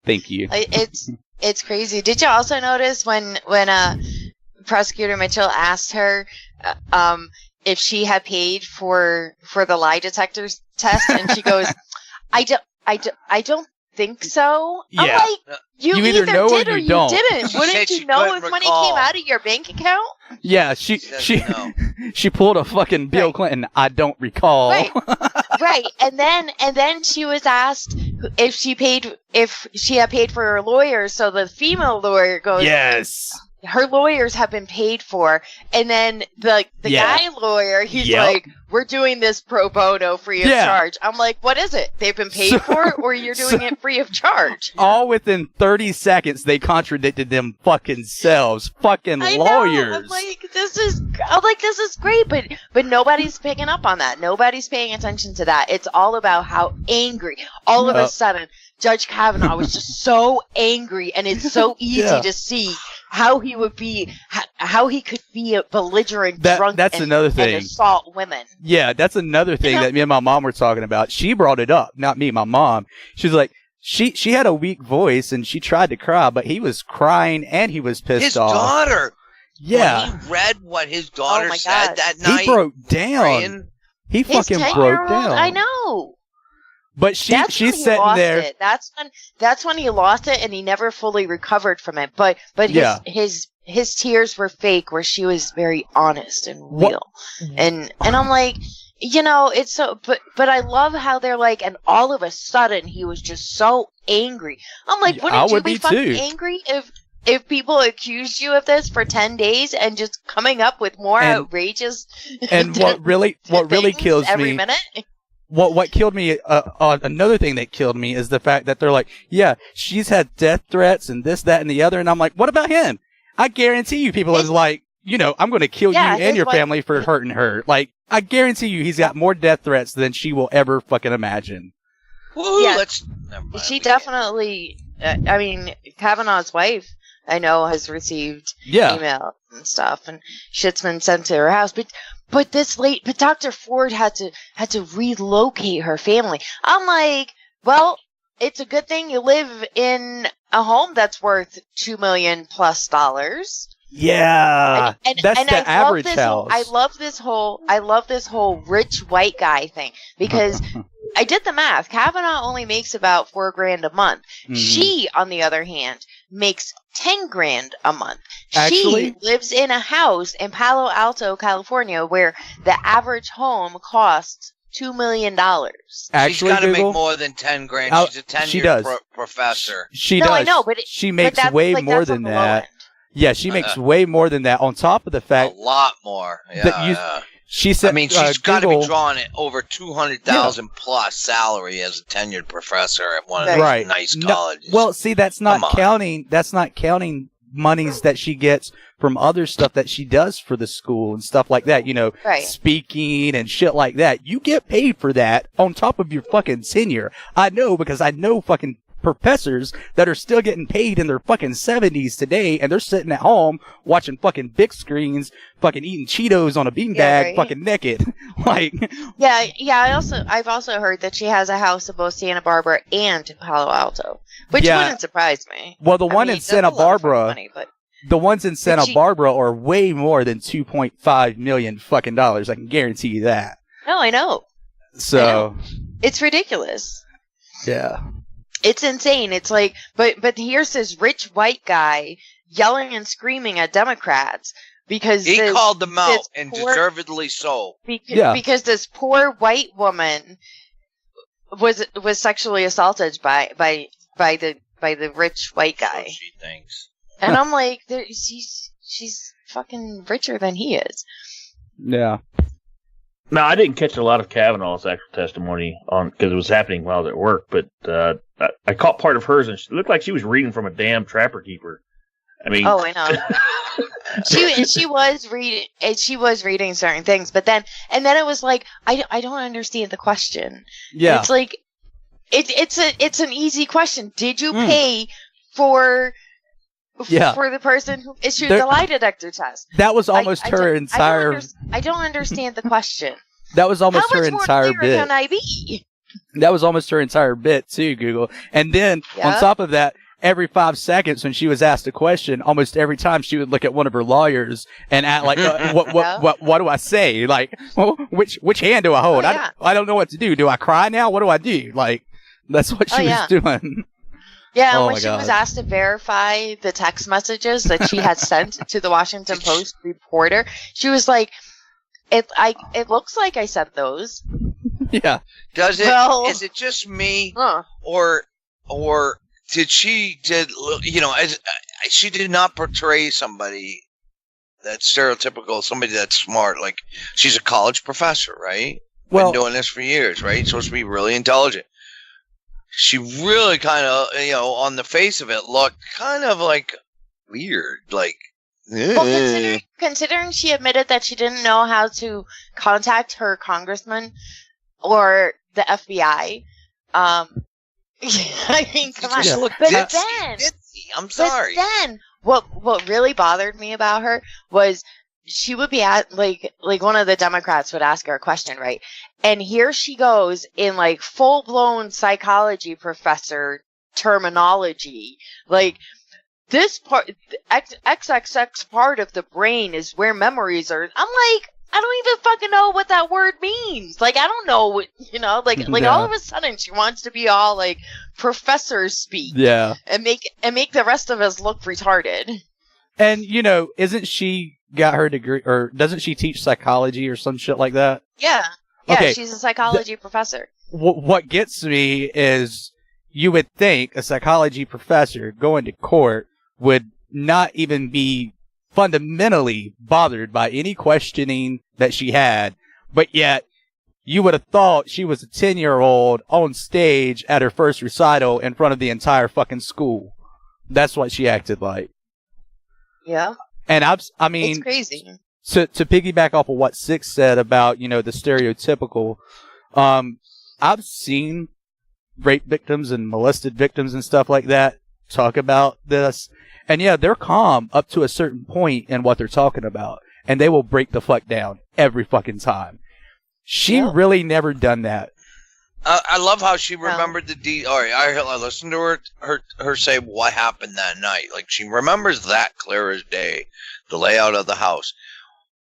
[SPEAKER 2] Thank you.
[SPEAKER 9] It's crazy. Did you also notice when Prosecutor Mitchell asked her if she had paid for the lie detector test, and she goes, I don't think so.
[SPEAKER 2] Yeah.
[SPEAKER 9] I'm like, you either
[SPEAKER 2] know
[SPEAKER 9] did
[SPEAKER 2] or
[SPEAKER 9] or
[SPEAKER 2] you
[SPEAKER 9] you
[SPEAKER 2] don't.
[SPEAKER 9] didn't. Wouldn't you know if money came out of your bank account?
[SPEAKER 2] Yeah, she pulled a fucking Bill Clinton. I don't recall.
[SPEAKER 9] Right. And then she was asked if she had paid for her lawyer. So the female lawyer goes,
[SPEAKER 2] yes.
[SPEAKER 9] Her lawyers have been paid for, and then the guy lawyer, he's like, we're doing this pro bono free of charge. I'm like, what is it? They've been paid for it, or you're doing it free of charge?
[SPEAKER 2] All within 30 seconds, they contradicted them fucking selves. Fucking lawyers.
[SPEAKER 9] I'm like, this is great, but nobody's picking up on that. Nobody's paying attention to that. It's all about how angry all of a sudden Judge Kavanaugh was just so angry, and it's so easy to see how he would be, how he could be a belligerent drunk
[SPEAKER 2] another thing.
[SPEAKER 9] And assault women.
[SPEAKER 2] Yeah, that's another thing that me and my mom were talking about. She brought it up, not me, my mom. She was like, she had a weak voice and she tried to cry, but he was crying and he was pissed off.
[SPEAKER 3] His daughter.
[SPEAKER 2] Yeah.
[SPEAKER 3] When he read what his daughter said that night.
[SPEAKER 2] He broke down. He fucking broke down.
[SPEAKER 9] I know.
[SPEAKER 2] But she's sitting there.
[SPEAKER 9] That's when he lost it, and he never fully recovered from it. But his tears were fake, where she was very honest and real. And I'm like, it's so. But I love how they're like, and all of a sudden he was just so angry. I'm like, wouldn't you be fucking angry if people accused you of this for 10 days and just coming up with more outrageous?
[SPEAKER 2] And what really kills
[SPEAKER 9] every
[SPEAKER 2] me.
[SPEAKER 9] Minute?
[SPEAKER 2] What killed me, another thing that killed me is the fact that they're like, yeah, she's had death threats and this, that, and the other. And I'm like, what about him? I guarantee you people is like, I'm going to kill you and your family for hurting her. Like, I guarantee you he's got more death threats than she will ever fucking imagine.
[SPEAKER 9] She definitely, Kavanaugh's wife, I know, has received emails and stuff, and shit's been sent to her house. But Dr. Ford had to relocate her family. I'm like, well, it's a good thing you live in a home that's worth $2 million plus.
[SPEAKER 2] Yeah, that's the average house.
[SPEAKER 9] I love this whole rich white guy thing, because I did the math. Kavanaugh only makes about $4,000 a month. Mm-hmm. She, on the other hand, makes $10,000 a month.
[SPEAKER 2] Actually,
[SPEAKER 9] she lives in a house in Palo Alto, California, where the average home costs $2 million.
[SPEAKER 2] Actually,
[SPEAKER 3] she's got to make
[SPEAKER 2] Google,
[SPEAKER 3] more than 10 grand. She's a 10-year
[SPEAKER 2] she does.
[SPEAKER 3] Professor.
[SPEAKER 2] She
[SPEAKER 9] No,
[SPEAKER 2] does.
[SPEAKER 9] I know, but
[SPEAKER 2] she makes way more than that.
[SPEAKER 9] End.
[SPEAKER 2] Yeah, she makes way more than that. On top of the fact,
[SPEAKER 3] a lot more. Yeah.
[SPEAKER 2] She said,
[SPEAKER 3] I mean, she's got to be
[SPEAKER 2] Google,
[SPEAKER 3] drawing it over 200,000 plus salary as a tenured professor at one of those nice colleges.
[SPEAKER 2] No, well, see, that's not counting. That's not counting monies that she gets from other stuff that she does for the school and stuff like that. You know, speaking and shit like that. You get paid for that on top of your fucking tenure. I know, because I know fucking professors that are still getting paid in their fucking 70s today, and they're sitting at home watching fucking big screens, fucking eating Cheetos on a beanbag, fucking naked. Like,
[SPEAKER 9] I've also heard that she has a house in both Santa Barbara and Palo Alto, which wouldn't surprise me.
[SPEAKER 2] Well, the one in Santa Barbara, the ones in Santa Barbara are way more than $2.5 million fucking dollars. I can guarantee you that.
[SPEAKER 9] No, I know.
[SPEAKER 2] So
[SPEAKER 9] it's ridiculous.
[SPEAKER 2] Yeah.
[SPEAKER 9] It's insane. It's like, but here's this rich white guy yelling and screaming at Democrats because
[SPEAKER 3] he called them out, and deservedly so.
[SPEAKER 9] Because this poor white woman was sexually assaulted by the rich white guy.
[SPEAKER 3] So she thinks.
[SPEAKER 9] And I'm like, she's fucking richer than he is.
[SPEAKER 2] Yeah.
[SPEAKER 12] No, I didn't catch a lot of Kavanaugh's actual testimony because it was happening while I was at work, but I caught part of hers, and it looked like she was reading from a damn Trapper Keeper. I mean,
[SPEAKER 9] oh, I know. she was reading certain things, but then it was like I don't understand the question.
[SPEAKER 2] Yeah,
[SPEAKER 9] it's like it's an easy question. Did you pay for the person who issued the lie detector test?
[SPEAKER 2] That was almost her entire.
[SPEAKER 9] I don't understand the question.
[SPEAKER 2] That was almost her entire
[SPEAKER 9] How much more clear
[SPEAKER 2] bit.
[SPEAKER 9] can I be?
[SPEAKER 2] That was almost her entire bit too, Google. And then on top of that, every 5 seconds when she was asked a question, almost every time she would look at one of her lawyers and act like, what do I say? Like, well, which hand do I hold? I don't know what to do. Do I cry now? What do I do? Like, that's what she was doing.
[SPEAKER 9] Yeah, and when she was asked to verify the text messages that she had sent to the Washington Post reporter, she was like, "It looks like I sent those."
[SPEAKER 2] Yeah.
[SPEAKER 3] Does it? Well, is it just me, or she did not portray somebody that's stereotypical, somebody that's smart. Like, she's a college professor, right? Been doing this for years, right? Supposed to be really intelligent. She really kind of, on the face of it, looked kind of like weird. Like,
[SPEAKER 9] well, considering she admitted that she didn't know how to contact her congressman or the FBI. I mean, come on. But then,
[SPEAKER 3] I'm sorry.
[SPEAKER 9] But then, what really bothered me about her was she would be at like one of the Democrats would ask her a question, right? And here she goes in like full blown psychology professor terminology, like this part, XXX part of the brain is where memories are. I'm like, I don't even fucking know what that word means. Like, I don't know what, all of a sudden she wants to be all like professor speak.
[SPEAKER 2] Yeah.
[SPEAKER 9] And make the rest of us look retarded.
[SPEAKER 2] And, isn't she got her degree, or doesn't she teach psychology or some shit like that?
[SPEAKER 9] Yeah. Yeah, okay. She's a psychology professor.
[SPEAKER 2] What gets me is you would think a psychology professor going to court would not even be fundamentally bothered by any questioning that she had, but yet you would have thought she was a 10-year-old on stage at her first recital in front of the entire fucking school. That's what she acted like.
[SPEAKER 9] Yeah.
[SPEAKER 2] And I mean,
[SPEAKER 9] it's crazy.
[SPEAKER 2] To piggyback off of what Six said about, the stereotypical, I've seen rape victims and molested victims and stuff like that talk about this. And yeah, they're calm up to a certain point in what they're talking about. And they will break the fuck down every fucking time. She really never done that.
[SPEAKER 3] I love how she remembered I listened to her say what happened that night. Like, she remembers that clear as day, the layout of the house.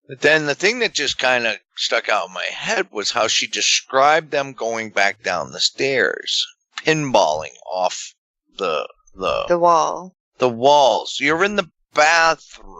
[SPEAKER 3] But then the thing that just kind of stuck out in my head was how she described them going back down the stairs, pinballing off the
[SPEAKER 9] wall.
[SPEAKER 3] The walls. You're in the bathroom.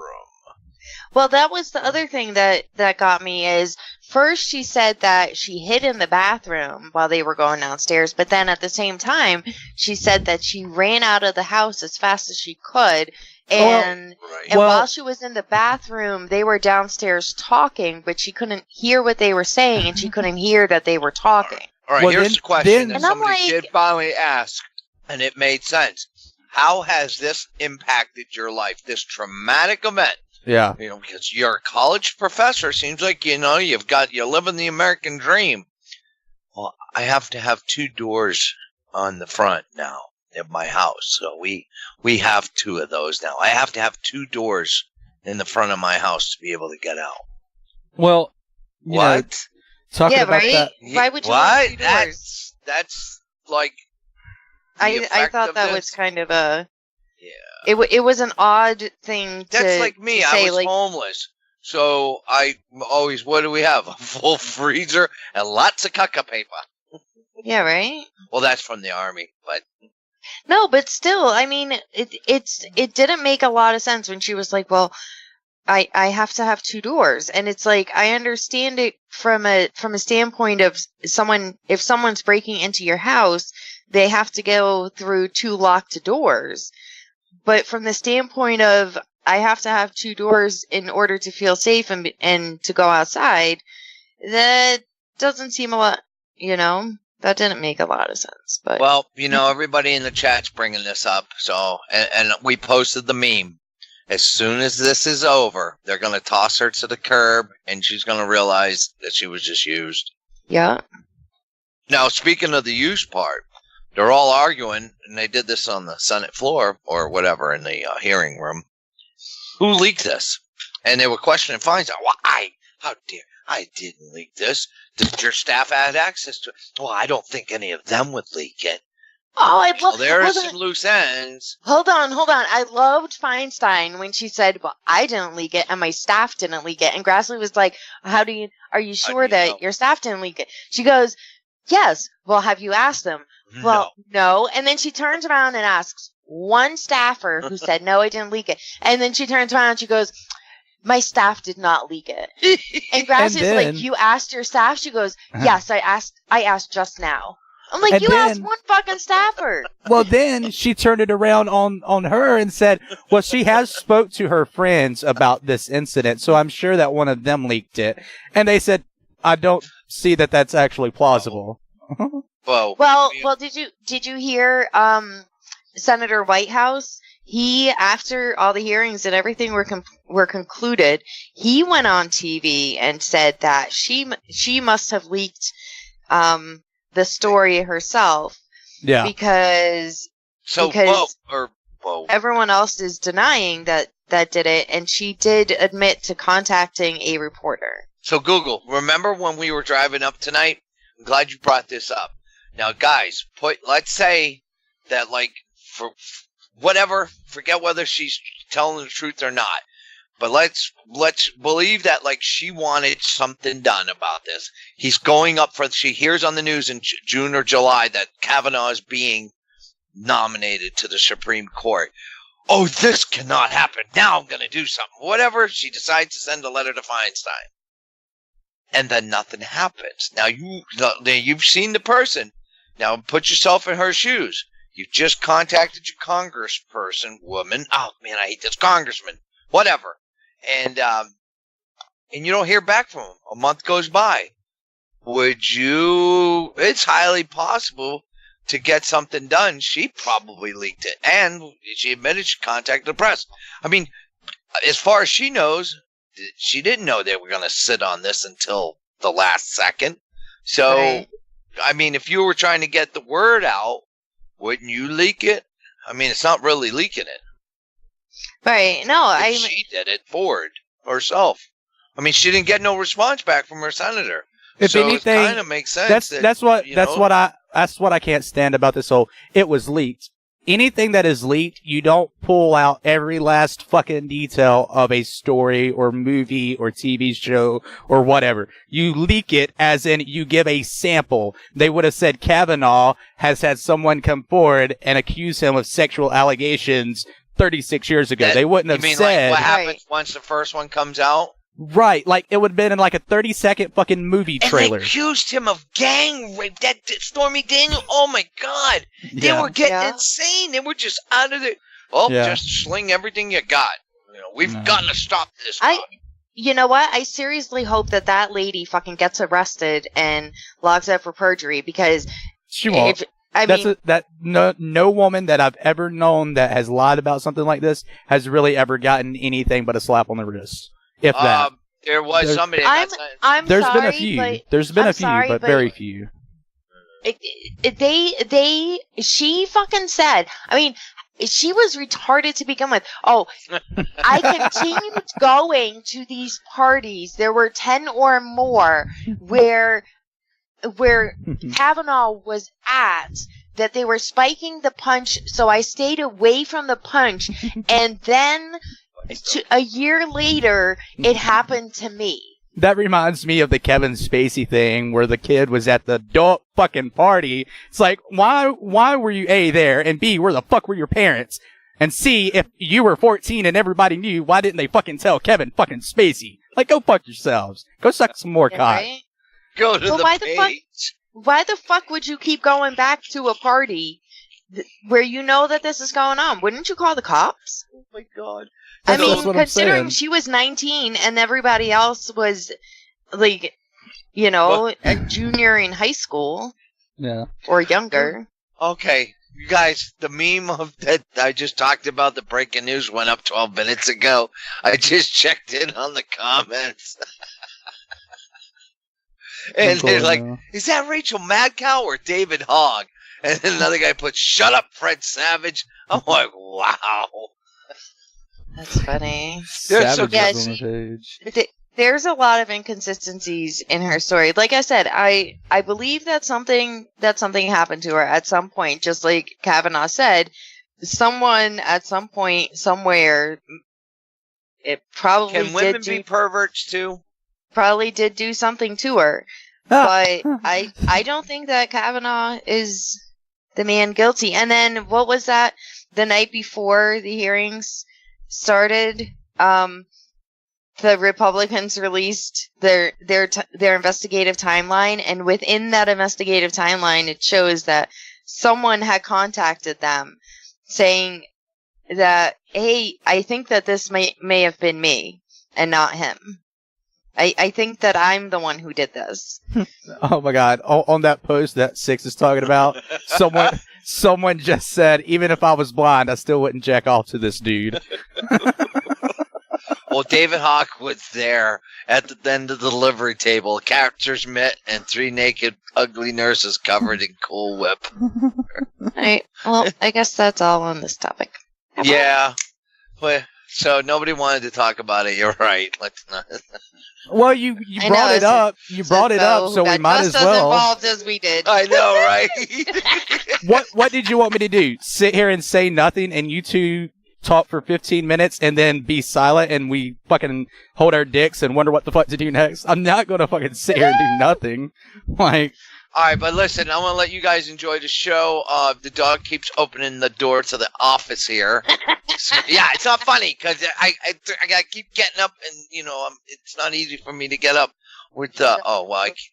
[SPEAKER 9] Well, that was the other thing that got me is first she said that she hid in the bathroom while they were going downstairs, but then at the same time she said that she ran out of the house as fast as she could. And while she was in the bathroom, they were downstairs talking, but she couldn't hear what they were saying, and she couldn't hear that they were talking.
[SPEAKER 3] All right, here's the question that somebody
[SPEAKER 9] like,
[SPEAKER 3] did finally ask, and it made sense. How has this impacted your life, this traumatic event?
[SPEAKER 2] Yeah.
[SPEAKER 3] You know, because you're a college professor, seems like, you know, you're living the American dream. Well, I have to have 2 doors on the front now of my house. So we have 2 of those now. I have to have 2 doors in the front of my house to be able to get out.
[SPEAKER 2] Well,
[SPEAKER 3] what?
[SPEAKER 2] Talking about that.
[SPEAKER 9] Why would you
[SPEAKER 3] what?
[SPEAKER 9] have 2 doors?
[SPEAKER 3] That's like.
[SPEAKER 9] I thought that was kind of a. Yeah. It was an odd thing to.
[SPEAKER 3] That's like me.
[SPEAKER 9] I
[SPEAKER 3] was homeless. So I always, what do we have? A full freezer and lots of caca paper.
[SPEAKER 9] Yeah, right?
[SPEAKER 3] Well, that's from the army, but.
[SPEAKER 9] No, but still, I mean, it didn't make a lot of sense when she was like, well, I have to have 2 doors. And it's like, I understand it from a standpoint of if someone's breaking into your house, they have to go through 2 locked doors. But from the standpoint of I have to have 2 doors in order to feel safe and to go outside, that doesn't seem a lot, you know, that didn't make a lot of sense. But
[SPEAKER 3] well, you know, everybody in the chat's bringing this up. So, and we posted the meme. As soon as this is over, they're going to toss her to the curb and she's going to realize that she was just used.
[SPEAKER 9] Yeah.
[SPEAKER 3] Now, speaking of the use part, they're all arguing, and they did this on the Senate floor or whatever in the hearing room. Who leaked this? And they were questioning Feinstein. Why? How dare I didn't leak this? Did your staff have access to it? Well, I don't think any of them would leak it.
[SPEAKER 9] Oh, I love.
[SPEAKER 3] Well, there are some loose ends.
[SPEAKER 9] Hold on. I loved Feinstein when she said, "Well, I didn't leak it, and my staff didn't leak it." And Grassley was like, "Are you sure that your staff didn't leak it?" She goes, "Yes." Well, have you asked them? Well, no. And then she turns around and asks one staffer who said, "No, I didn't leak it." And then she turns around and she goes, "My staff did not leak it." And Grassley's like, "You asked your staff?" She goes, "Yes, I asked just now." I'm like, you asked one fucking staffer.
[SPEAKER 2] Well, then she turned it around on her and said, well, she has spoke to her friends about this incident, so I'm sure that one of them leaked it. And they said, I don't see that that's actually plausible.
[SPEAKER 9] Well, did you hear Senator Whitehouse? He, after all the hearings and everything were concluded, he went on TV and said that she must have leaked the story herself.
[SPEAKER 2] Yeah.
[SPEAKER 9] Because everyone else is denying that did it, and she did admit to contacting a reporter.
[SPEAKER 3] So Google, remember when we were driving up tonight? I'm glad you brought this up. Now, guys, let's say that, like, for whatever, forget whether she's telling the truth or not, but let's believe that, like, she wanted something done about this. He's going up she hears on the news in June or July that Kavanaugh is being nominated to the Supreme Court. Oh, this cannot happen. Now I'm going to do something. Whatever, she decides to send a letter to Feinstein. And then nothing happens. Now, you've seen the person. Now, put yourself in her shoes. You've just contacted your congressperson, woman. Oh, man, I hate this congressman. Whatever. And you don't hear back from him. A month goes by. It's highly possible to get something done. She probably leaked it. And she admitted she contacted the press. I mean, as far as she knows, she didn't know they were going to sit on this until the last second. So, right. I mean, if you were trying to get the word out, wouldn't you leak it? I mean, it's not really leaking it.
[SPEAKER 9] Right. No,
[SPEAKER 3] she did it forward herself. I mean, she didn't get no response back from her senator.
[SPEAKER 2] If
[SPEAKER 3] so
[SPEAKER 2] anything,
[SPEAKER 3] it kind of makes sense.
[SPEAKER 2] That's what I can't stand about this whole. It was leaked. Anything that is leaked, you don't pull out every last fucking detail of a story or movie or TV show or whatever. You leak it as in you give a sample. They would have said Kavanaugh has had someone come forward and accuse him of sexual allegations 36 years ago. They wouldn't have said.
[SPEAKER 3] Like what happens once the first one comes out?
[SPEAKER 2] Right, like it would have been in like a 30-second fucking movie trailer.
[SPEAKER 3] And they accused him of gang rape. That Stormy Daniels. Oh my God, they were getting insane. They were just out of it. Just sling everything you got. We've got to stop this.
[SPEAKER 9] You know what? I seriously hope that lady fucking gets arrested and locks up for perjury because
[SPEAKER 2] she won't. No woman that I've ever known that has lied about something like this has really ever gotten anything but a slap on the wrist. If that.
[SPEAKER 3] There was somebody.
[SPEAKER 2] There's been a few. There's been a few, but very few.
[SPEAKER 9] She fucking said. I mean, she was retarded to begin with. Oh, I continued going to these parties. There were 10 or more where Kavanaugh was at. That they were spiking the punch, so I stayed away from the punch, and then. A year later, it happened to me.
[SPEAKER 2] That reminds me of the Kevin Spacey thing where the kid was at the adult fucking party. It's like, why were you A, there, and B, where the fuck were your parents? And C, if you were 14 and everybody knew, why didn't they fucking tell Kevin fucking Spacey? Like, go fuck yourselves. Go suck some more cock.
[SPEAKER 9] Right?
[SPEAKER 3] Go to the page.
[SPEAKER 9] Why the fuck would you keep going back to a party where you know that this is going on? Wouldn't you call the cops?
[SPEAKER 3] Oh my God.
[SPEAKER 9] I mean, considering she was 19 and everybody else was, like, a junior in high school.
[SPEAKER 2] Yeah.
[SPEAKER 9] Or younger.
[SPEAKER 3] Okay. You guys, the meme of that I just talked about, the breaking news, went up 12 minutes ago. I just checked in on the comments. And they're like, is that Rachel Madcow or David Hogg? And then another guy put, shut up, Fred Savage. I'm like, wow.
[SPEAKER 9] That's funny. There's a lot of inconsistencies in her story. Like I said, I believe that something happened to her at some point, just like Kavanaugh said. Someone at some point, somewhere, it probably
[SPEAKER 3] Can women be perverts too?
[SPEAKER 9] Probably did do something to her. But I don't think that Kavanaugh is the man guilty. And then what was that? The night before the hearings started, the Republicans released their investigative timeline, and within that investigative timeline, it shows that someone had contacted them saying that, hey, I think that this may have been me and not him. I think that I'm the one who did this.
[SPEAKER 2] Oh my God. On that post that Six is talking about, someone just said, even if I was blind, I still wouldn't jack off to this dude.
[SPEAKER 3] Well, David Hawk was there at the end of the delivery table, a captor's mitt, and 3 naked, ugly nurses covered in Cool Whip.
[SPEAKER 9] All right. Well, I guess that's all on this topic.
[SPEAKER 3] Yeah. Well, so nobody wanted to talk about it. You're right. Let's not.
[SPEAKER 2] Well, you brought it up. You brought it up, so we might as well.
[SPEAKER 9] Just as involved as we did.
[SPEAKER 3] I know, right?
[SPEAKER 2] What did you want me to do? Sit here and say nothing, and you two talk for 15 minutes, and then be silent, and we fucking hold our dicks and wonder what the fuck to do next? I'm not gonna fucking sit here and do nothing. Like.
[SPEAKER 3] All right, but listen, I'm going to let you guys enjoy the show. The dog keeps opening the door to the office here. So, yeah, it's not funny because I got to keep getting up, and, it's not easy for me to get up with it's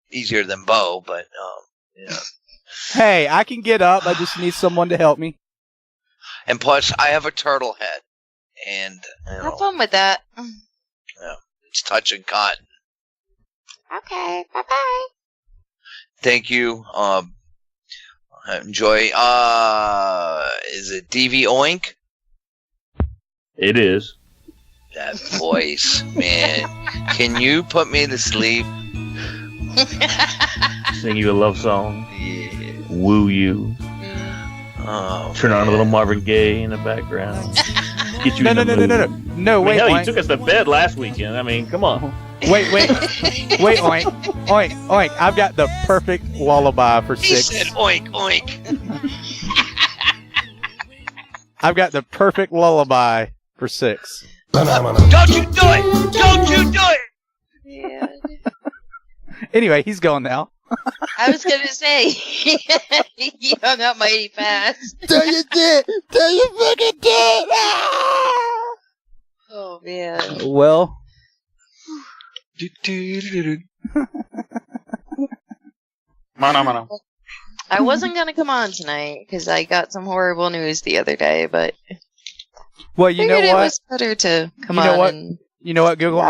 [SPEAKER 3] easier than Bo, but, yeah.
[SPEAKER 2] Hey, I can get up. I just need someone to help me.
[SPEAKER 3] And plus, I have a turtle head, and,
[SPEAKER 9] have fun with that.
[SPEAKER 3] Yeah, it's touching cotton.
[SPEAKER 9] Okay, bye-bye.
[SPEAKER 3] Thank you. Enjoy. Is it DV Oink?
[SPEAKER 12] It is.
[SPEAKER 3] That voice, man. Can you put me to sleep?
[SPEAKER 12] Sing you a love song.
[SPEAKER 3] Yeah.
[SPEAKER 12] Woo you.
[SPEAKER 3] Oh,
[SPEAKER 12] turn on a little Marvin Gaye in the background. Get you
[SPEAKER 2] No, wait.
[SPEAKER 12] Hell, you took us to bed last weekend. I mean, come on.
[SPEAKER 2] Wait, Oink. I've got the perfect lullaby for 6.
[SPEAKER 3] He said oink, oink.
[SPEAKER 2] I've got the perfect lullaby for 6.
[SPEAKER 3] Don't you do it! Don't you do it!
[SPEAKER 9] Yeah.
[SPEAKER 2] Anyway, he's going now.
[SPEAKER 9] I was gonna say he hung up mighty fast.
[SPEAKER 2] Tell you did. Tell you fucking did. Ah!
[SPEAKER 9] Oh man.
[SPEAKER 2] Well.
[SPEAKER 1] Mano.
[SPEAKER 9] I wasn't gonna come on tonight because I got some horrible news the other day, but
[SPEAKER 2] well, you know what?
[SPEAKER 9] It was better to come on.
[SPEAKER 2] What? You know what, Google? Yeah.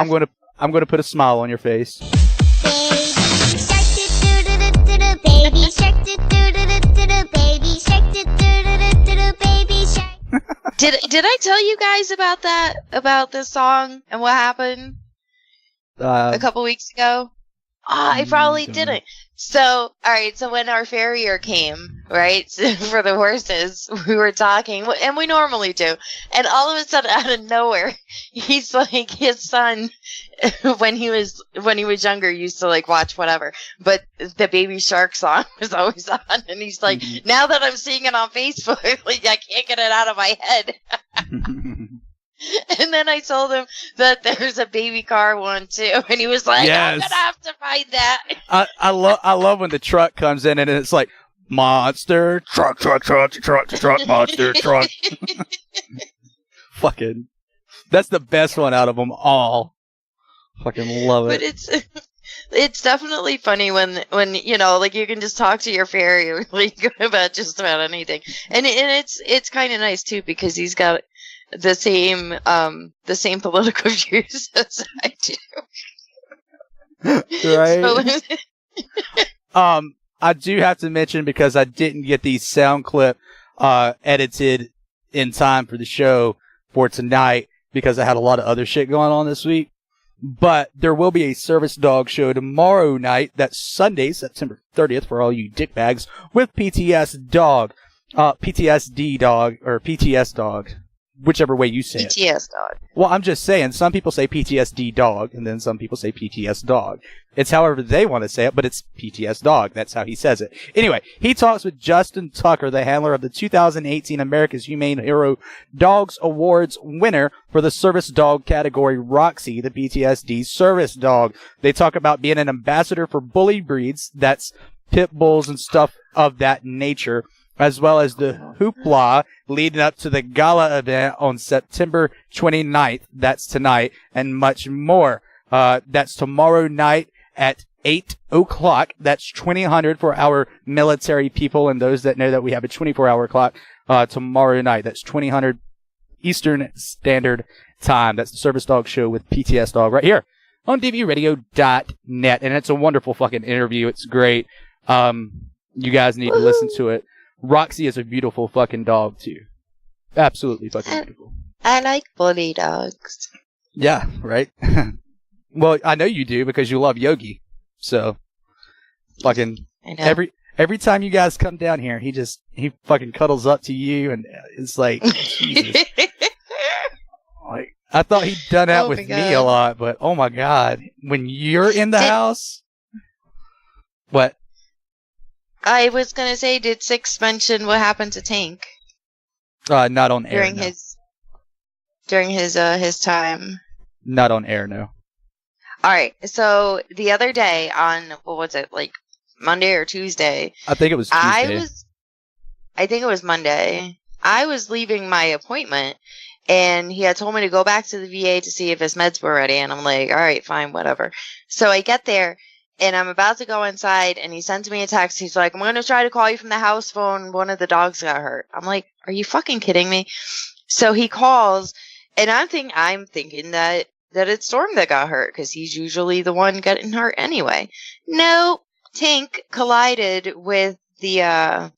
[SPEAKER 2] I'm gonna put a smile on your face.
[SPEAKER 13] Baby shark, baby shark, baby shark.
[SPEAKER 9] Did I tell you guys about this song and what happened a couple weeks ago? I probably didn't. So, all right. So when our farrier came, right, for the horses, we were talking, and we normally do. And all of a sudden, out of nowhere, he's like, his son, when he was younger, used to like watch whatever, but the Baby Shark song was always on, and he's like, now that I'm seeing it on Facebook, like I can't get it out of my head. And then I told him that there's a baby car one too, and he was like, yes. I'm gonna have to find that.
[SPEAKER 2] I love when the truck comes in and it's like monster truck, monster truck. Fucking, that's the best one out of them all. Fucking love it.
[SPEAKER 9] But it's definitely funny when you know, like you can just talk to your farrier like about just about anything, and it's kind of nice too because he's got the same political views as I do.
[SPEAKER 2] Right. I do have to mention, because I didn't get the sound clip edited in time for the show for tonight because I had a lot of other shit going on this week. But there will be a service dog show tomorrow night. That's Sunday, September 30th, for all you dickbags, with PTSDog, PTSDog, or PTSDog. Whichever way you say it.
[SPEAKER 9] PTSDog.
[SPEAKER 2] Well, I'm just saying, some people say PTSD dog, and then some people say PTS dog. It's however they want to say it, but it's PTS dog. That's how he says it. Anyway, he talks with Justin Tucker, the handler of the 2018 America's Humane Hero Dogs Awards winner for the service dog category, Roxy, the PTSD service dog. They talk about being an ambassador for bully breeds, that's pit bulls and stuff of that nature, as well as the hoopla leading up to the gala event on September 29th. That's tonight, and much more. That's tomorrow night at 8 o'clock. That's 2000 for our military people and those that know that we have a 24-hour clock tomorrow night. That's 2000 Eastern Standard Time. That's the Service Dog Show with PTS Dog right here on dvradio.net. And it's a wonderful fucking interview. It's great. You guys need to listen to it. Roxy is a beautiful fucking dog, too. Absolutely fucking beautiful.
[SPEAKER 9] I like bully dogs.
[SPEAKER 2] Yeah, right? Well, I know you do because you love Yogi. So, fucking, every time you guys come down here, he fucking cuddles up to you, and it's like, Jesus. Like, I thought he'd done that with me a lot, but oh my God. When you're in the house, what?
[SPEAKER 9] I was gonna say, did Six mention what happened to Tank?
[SPEAKER 2] Not on air.
[SPEAKER 9] During his time.
[SPEAKER 2] Not on air, no.
[SPEAKER 9] All right. So the other day on what was it, like Monday or Tuesday?
[SPEAKER 2] I think it was Tuesday.
[SPEAKER 9] I think it was Monday. I was leaving my appointment, and he had told me to go back to the VA to see if his meds were ready, and I'm like, all right, fine, whatever. So I get there. And I'm about to go inside, and he sends me a text. He's like, I'm going to try to call you from the house phone. One of the dogs got hurt. I'm like, are you fucking kidding me? So he calls, and I'm thinking that it's Storm that got hurt, because he's usually the one getting hurt anyway. No, Tank collided with the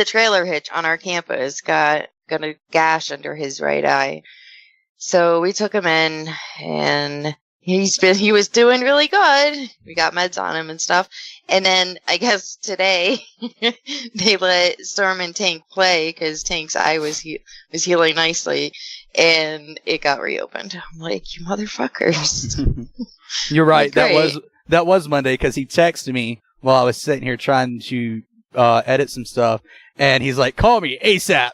[SPEAKER 9] trailer hitch on our campus. Got a gash under his right eye. So we took him in, and he was doing really good. We got meds on him and stuff. And then I guess today they let Storm and Tank play because Tank's eye was healing nicely, and it got reopened. I'm like, you motherfuckers.
[SPEAKER 2] You're right. That was Monday, because he texted me while I was sitting here trying to edit some stuff, and he's like, call me ASAP.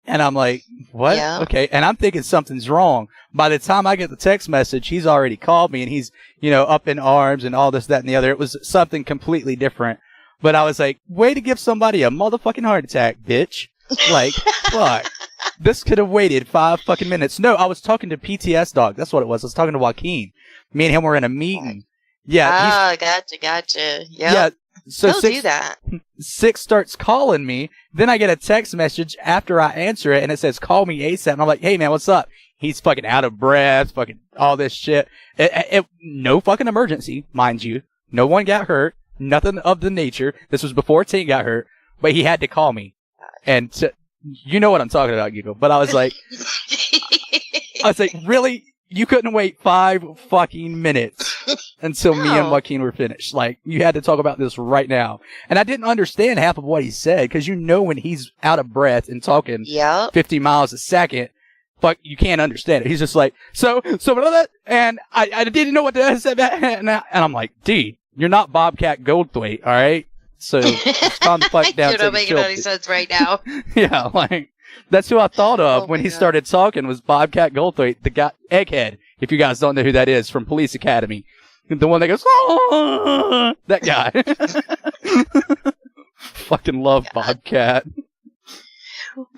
[SPEAKER 2] And I'm like, what?
[SPEAKER 9] Yeah.
[SPEAKER 2] Okay. And I'm thinking something's wrong. By the time I get the text message, he's already called me and he's, up in arms and all this, that, and the other. It was something completely different. But I was like, way to give somebody a motherfucking heart attack, bitch. Like, fuck. This could have waited 5 fucking minutes. No, I was talking to PTSDog. That's what it was. I was talking to Joaquin. Me and him were in a meeting. Yeah.
[SPEAKER 9] Oh, gotcha. Yep.
[SPEAKER 2] Yeah. So
[SPEAKER 9] He'll do that.
[SPEAKER 2] 6 starts calling me. Then I get a text message after I answer it, and it says, call me ASAP. And I'm like, hey, man, what's up? He's fucking out of breath, fucking all this shit. No fucking emergency, mind you. No one got hurt. Nothing of the nature. This was before Tink got hurt, but he had to call me. And you know what I'm talking about, Hugo. But I was like, really? You couldn't wait 5 fucking minutes until me and Joaquin were finished. Like, you had to talk about this right now. And I didn't understand half of what he said, because when he's out of breath and talking 50 miles a second, fuck, you can't understand it. He's just like, so, and I didn't know what to say. And I'm like, dude, you're not Bobcat Goldthwait, all right? So, just calm the fuck down.
[SPEAKER 9] You're not making any sense right now.
[SPEAKER 2] Yeah, like, that's who I thought of when he started talking was Bobcat Goldthwait, the guy, Egghead, if you guys don't know who that is, from Police Academy. The one that goes, oh, that guy. Fucking love Bobcat.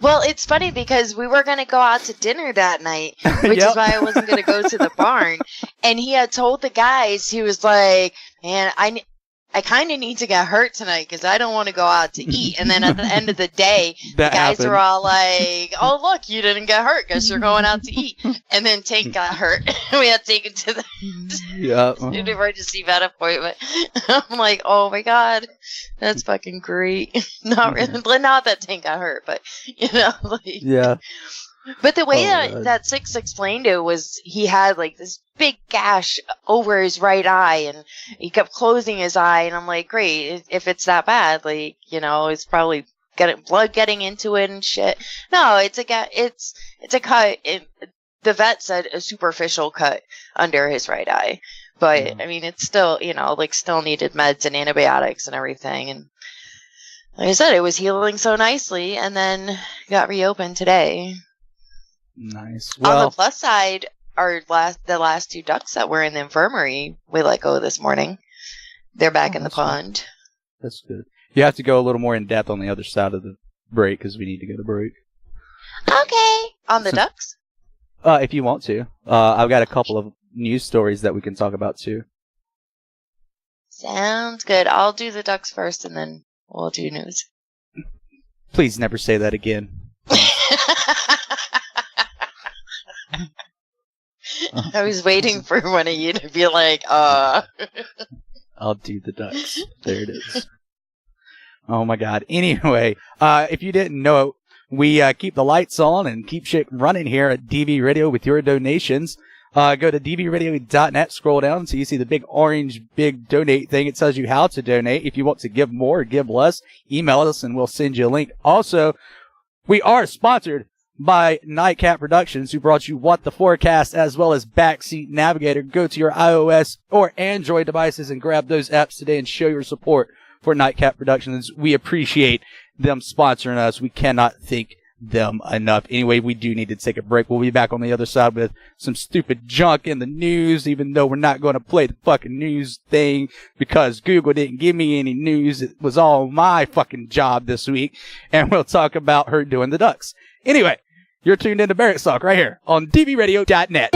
[SPEAKER 9] Well, it's funny because we were going to go out to dinner that night, which is why I wasn't going to go to the barn. And he had told the guys, he was like, man, I kind of need to get hurt tonight because I don't want to go out to eat. And then at the end of the day, the guys were all like, oh, look, you didn't get hurt because you're going out to eat. And then Tank got hurt. We had to take him to the emergency vet appointment. I'm like, oh, my God, that's fucking great. Not really. Not that Tank got hurt, but,
[SPEAKER 2] yeah.
[SPEAKER 9] But the way that Six explained it was he had like this big gash over his right eye and he kept closing his eye. And I'm like, great, if it's that bad, like, it's probably blood getting into it and shit. No, it's a cut. The vet said a superficial cut under his right eye. But I mean, it's still, still needed meds and antibiotics and everything. And like I said, it was healing so nicely and then got reopened today.
[SPEAKER 2] Nice.
[SPEAKER 9] Well, on the plus side, the last 2 ducks that were in the infirmary, we let go this morning. They're back in the pond.
[SPEAKER 2] That's good. You have to go a little more in depth on the other side of the break because we need to go to break.
[SPEAKER 9] Okay. On the ducks?
[SPEAKER 2] If you want to. I've got a couple of news stories that we can talk about too.
[SPEAKER 9] Sounds good. I'll do the ducks first and then we'll do news.
[SPEAKER 2] Please never say that again.
[SPEAKER 9] I was waiting for one of you to be like,
[SPEAKER 2] I'll do the ducks. There it is. Oh my God. Anyway, if you didn't know, we keep the lights on and keep shit running here at DV Radio with your donations. Go to dvradio.net, scroll down until you see the big orange donate thing. It tells you how to donate. If you want to give more or give less, email us and we'll send you a link. Also, we are sponsored by Nightcap Productions, who brought you What the Forecast as well as Backseat Navigator. Go to your iOS or Android devices and grab those apps today and show your support for Nightcap Productions. We appreciate them sponsoring us. We cannot thank them enough. Anyway, we do need to take a break. We'll be back on the other side with some stupid junk in the news, even though we're not going to play the fucking news thing because Google didn't give me any news. It was all my fucking job this week. And we'll talk about her doing the ducks. Anyway, you're tuned into Barracks Talk right here on dvradio.net.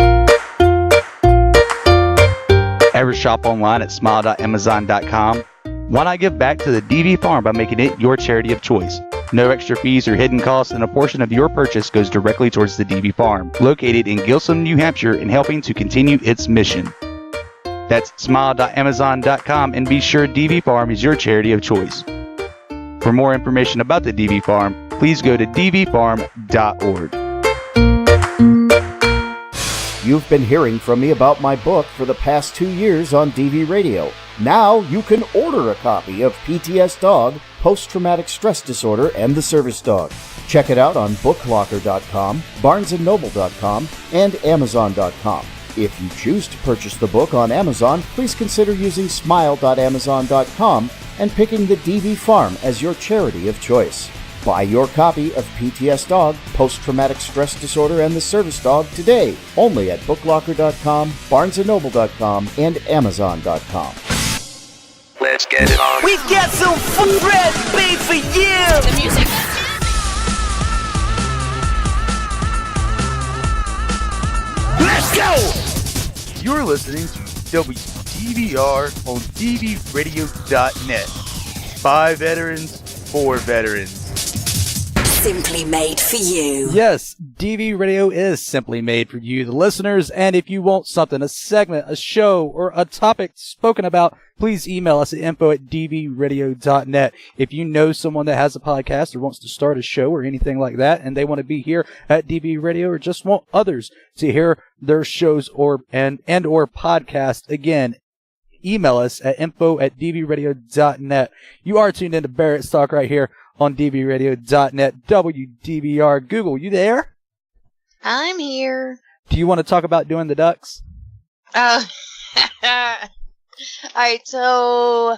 [SPEAKER 2] Ever shop online at smile.amazon.com? Why not give back to the DV Farm by making it your charity of choice? No extra fees or hidden costs, and a portion of your purchase goes directly towards the DV Farm, located in Gilsum, New Hampshire, and helping to continue its mission. That's smile.amazon.com, and be sure DV Farm is your charity of choice. For more information about the DV Farm, please go to dvfarm.org.
[SPEAKER 14] You've been hearing from me about my book for the past 2 years on DV Radio. Now you can order a copy of PTSDog, Post-Traumatic Stress Disorder, and the Service Dog. Check it out on booklocker.com, barnesandnoble.com, and amazon.com. If you choose to purchase the book on Amazon, please consider using smile.amazon.com and picking the DV Farm as your charity of choice. Buy your copy of PTSDog, Post-Traumatic Stress Disorder and the Service Dog today, only at BookLocker.com, BarnesandNoble.com, and Amazon.com.
[SPEAKER 11] Let's get it on.
[SPEAKER 7] We got some red beat for you! The music.
[SPEAKER 2] Let's go! You're listening to WTVR on DVRadio.net. By veterans, for veterans.
[SPEAKER 15] Simply made for you.
[SPEAKER 2] Yes, DV Radio is simply made for you, the listeners. And if you want something, a segment, a show, or a topic spoken about, please email us at info@dvradio.net. If you know someone that has a podcast or wants to start a show or anything like that, and they want to be here at DV Radio or just want others to hear their shows or podcast, again, email us at info@dvradio.net. You are tuned into Barracks Talk right here on dvradio.net. WDVR. Google, you there?
[SPEAKER 9] I'm here.
[SPEAKER 2] Do you want to talk about doing the ducks?
[SPEAKER 9] All right, so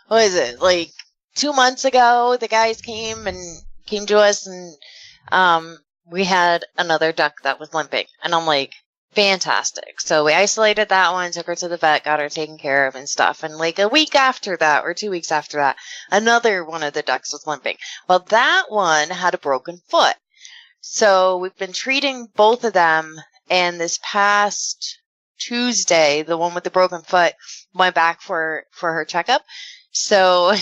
[SPEAKER 9] what is it? Like 2 months ago, the guys came to us, and we had another duck that was limping, and I'm like, fantastic. So we isolated that one, took her to the vet, got her taken care of and stuff. And like a week after that, or 2 weeks after that, another one of the ducks was limping. Well, that one had a broken foot. So we've been treating both of them. And this past Tuesday, the one with the broken foot went back for her checkup. So,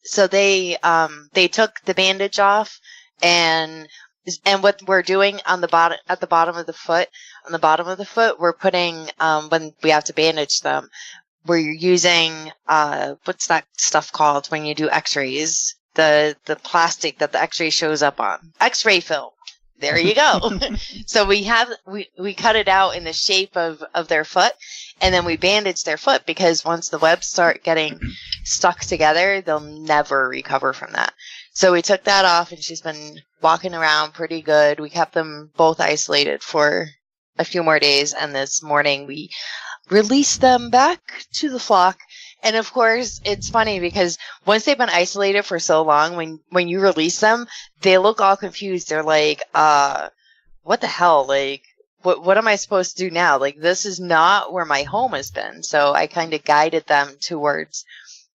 [SPEAKER 9] so they took the bandage off, and what we're doing at the bottom of the foot, we're putting, when we have to bandage them, we're using, what's that stuff called when you do x-rays? The plastic that the x-ray shows up on. X-ray film. There you go. So we cut it out in the shape of their foot, and then we bandage their foot, because once the webs start getting stuck together, they'll never recover from that. So we took that off, and she's been walking around pretty good. We kept them both isolated for a few more days, and this morning we released them back to the flock. And of course, it's funny because once they've been isolated for so long, when you release them, they look all confused. They're like, what the hell? Like, what am I supposed to do now? Like, this is not where my home has been. So I kind of guided them towards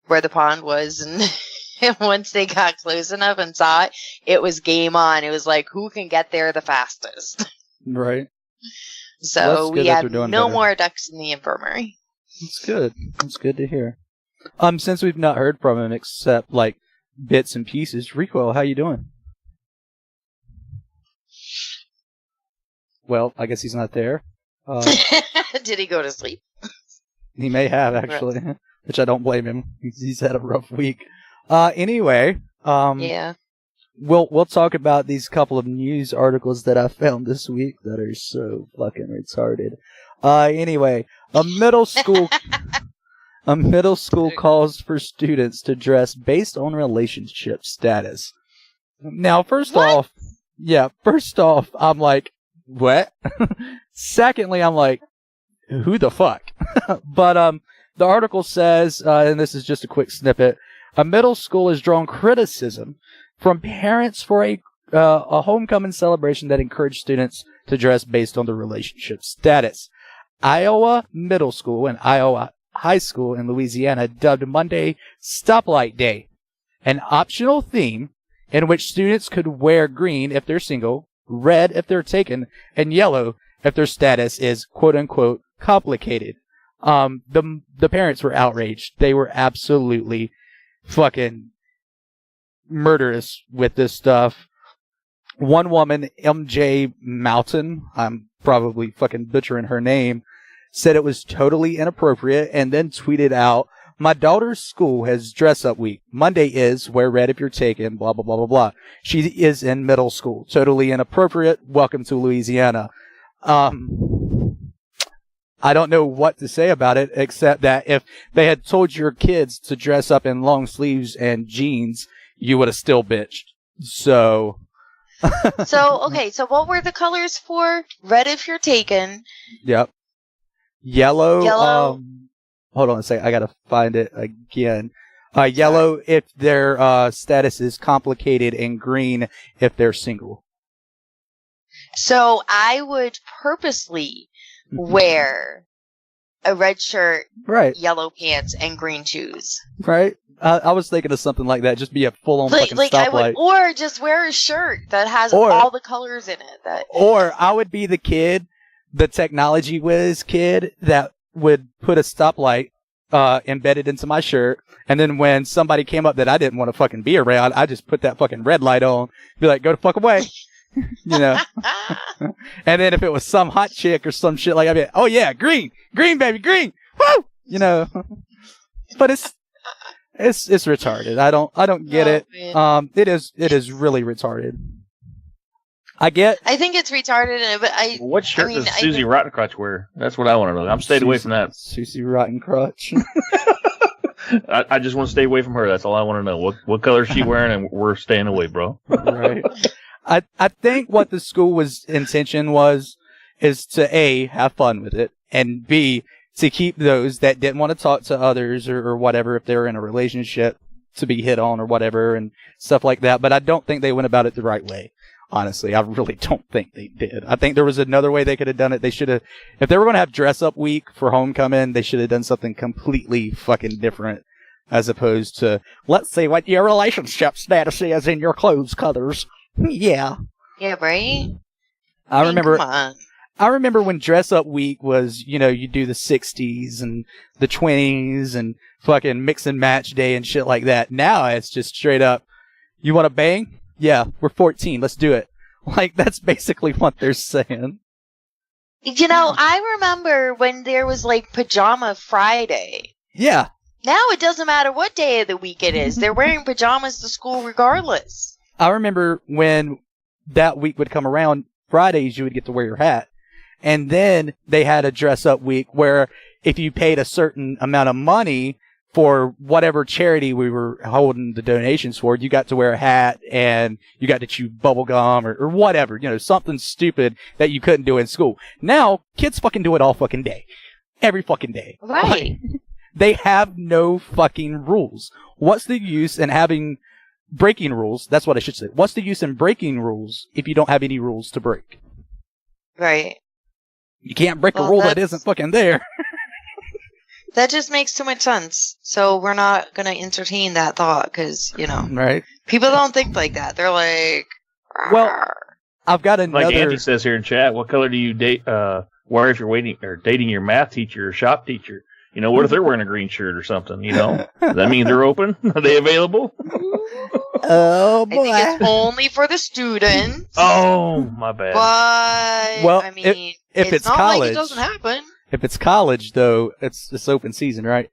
[SPEAKER 9] where the pond was, and once they got close enough and saw it, it was game on. It was like, who can get there the fastest?
[SPEAKER 2] Right.
[SPEAKER 9] So we had no more ducks in the infirmary.
[SPEAKER 2] That's good. That's good to hear. Since we've not heard from him except like bits and pieces, Recoil, how you doing? Well, I guess he's not there.
[SPEAKER 9] Did he go to sleep?
[SPEAKER 2] He may have, actually, which I don't blame him. He's had a rough week. Anyway,
[SPEAKER 9] yeah,
[SPEAKER 2] we'll talk about these couple of news articles that I found this week that are so fucking retarded. Anyway, a middle school calls for students to dress based on relationship status. Now, first off, I'm like, what? Secondly, I'm like, who the fuck? But the article says, and this is just a quick snippet, a middle school has drawn criticism from parents for a homecoming celebration that encouraged students to dress based on their relationship status. Iowa Middle School and Iowa High School in Louisiana dubbed Monday Stoplight Day, an optional theme in which students could wear green if they're single, red if they're taken, and yellow if their status is quote-unquote complicated. The parents were outraged. They were absolutely fucking murderous with this stuff. One woman, MJ Mountain, I'm probably fucking butchering her name, said it was totally inappropriate and then tweeted out, my daughter's school has dress up week. Monday is wear red if you're taken, blah, blah, blah, blah, blah. She is in middle school. Totally inappropriate. Welcome to Louisiana. I don't know what to say about it, except that if they had told your kids to dress up in long sleeves and jeans, you would have still bitched. So.
[SPEAKER 9] Okay, so what were the colors for? Red if you're taken.
[SPEAKER 2] Yep. Yellow. Hold on a second. I gotta find it again. Yellow if their status is complicated, and green if they're single.
[SPEAKER 9] So I would purposely wear a red shirt,
[SPEAKER 2] right,
[SPEAKER 9] yellow pants, and green shoes.
[SPEAKER 2] Right. I was thinking of something like that. Just be a full-on fucking stoplight.
[SPEAKER 9] Or just wear a shirt that has all the colors in it.
[SPEAKER 2] Or I would be the kid, the technology whiz kid, that would put a stoplight embedded into my shirt, and then when somebody came up that I didn't want to fucking be around, I just put that fucking red light on, be like, go the fuck away. You know. And then if it was some hot chick or some shit like that, I'd be like, oh yeah, green baby, green, woo, you know. But it's retarded. I don't get it. Man. It is really retarded. I
[SPEAKER 9] think it's retarded, but
[SPEAKER 12] what shirt does Susie Rottencrotch wear? That's what I want to know. I'm staying away from that.
[SPEAKER 2] Susie Rottencrotch.
[SPEAKER 12] I just want to stay away from her. That's all I want to know. What color is she wearing, and we're staying away, bro.
[SPEAKER 2] Right. I think what the school's intention is to A, have fun with it, and B, to keep those that didn't want to talk to others or whatever, if they were in a relationship, to be hit on or whatever and stuff like that. But I don't think they went about it the right way. Honestly, I really don't think they did. I think there was another way they could have done it. They should have, if they were going to have dress up week for homecoming, they should have done something completely fucking different, as opposed to, let's see what your relationship status is in your clothes colors. Yeah.
[SPEAKER 9] Yeah, right?
[SPEAKER 2] I remember.
[SPEAKER 9] Come on.
[SPEAKER 2] I remember when dress up week was, you know, you do the 60s and the 20s and fucking mix and match day and shit like that. Now it's just straight up, you want to bang? Yeah, we're 14. Let's do it. Like, that's basically what they're saying.
[SPEAKER 9] You know, I remember when there was, like, Pajama Friday.
[SPEAKER 2] Yeah.
[SPEAKER 9] Now it doesn't matter what day of the week it is. They're wearing pajamas to school regardless.
[SPEAKER 2] I remember when that week would come around, Fridays you would get to wear your hat. And then they had a dress up week where if you paid a certain amount of money for whatever charity we were holding the donations for, you got to wear a hat and you got to chew bubble gum or whatever, you know, something stupid that you couldn't do in school. Now, kids fucking do it all fucking day. Every fucking day.
[SPEAKER 9] Right.
[SPEAKER 2] Like, they have no fucking rules. What's the use in breaking rules? That's what I should say. What's the use in breaking rules if you don't have any rules to break?
[SPEAKER 9] Right.
[SPEAKER 2] You can't break a rule that isn't fucking there.
[SPEAKER 9] That just makes too much sense. So we're not going to entertain that thought because, you know,
[SPEAKER 2] right?
[SPEAKER 9] People don't think like that. They're like, rawr.
[SPEAKER 2] Well, I've got another.
[SPEAKER 12] Like Andy says here in chat, what color do you wear if you're dating your math teacher or shop teacher? You know, what if they're wearing a green shirt or something? You know, does that mean they're open? Are they available?
[SPEAKER 2] Oh boy!
[SPEAKER 9] I think it's only for the students.
[SPEAKER 12] Oh, my bad.
[SPEAKER 9] But
[SPEAKER 2] well,
[SPEAKER 9] I mean,
[SPEAKER 2] if it's
[SPEAKER 9] not
[SPEAKER 2] college,
[SPEAKER 9] like it doesn't happen.
[SPEAKER 2] If it's college, though, it's open season, right?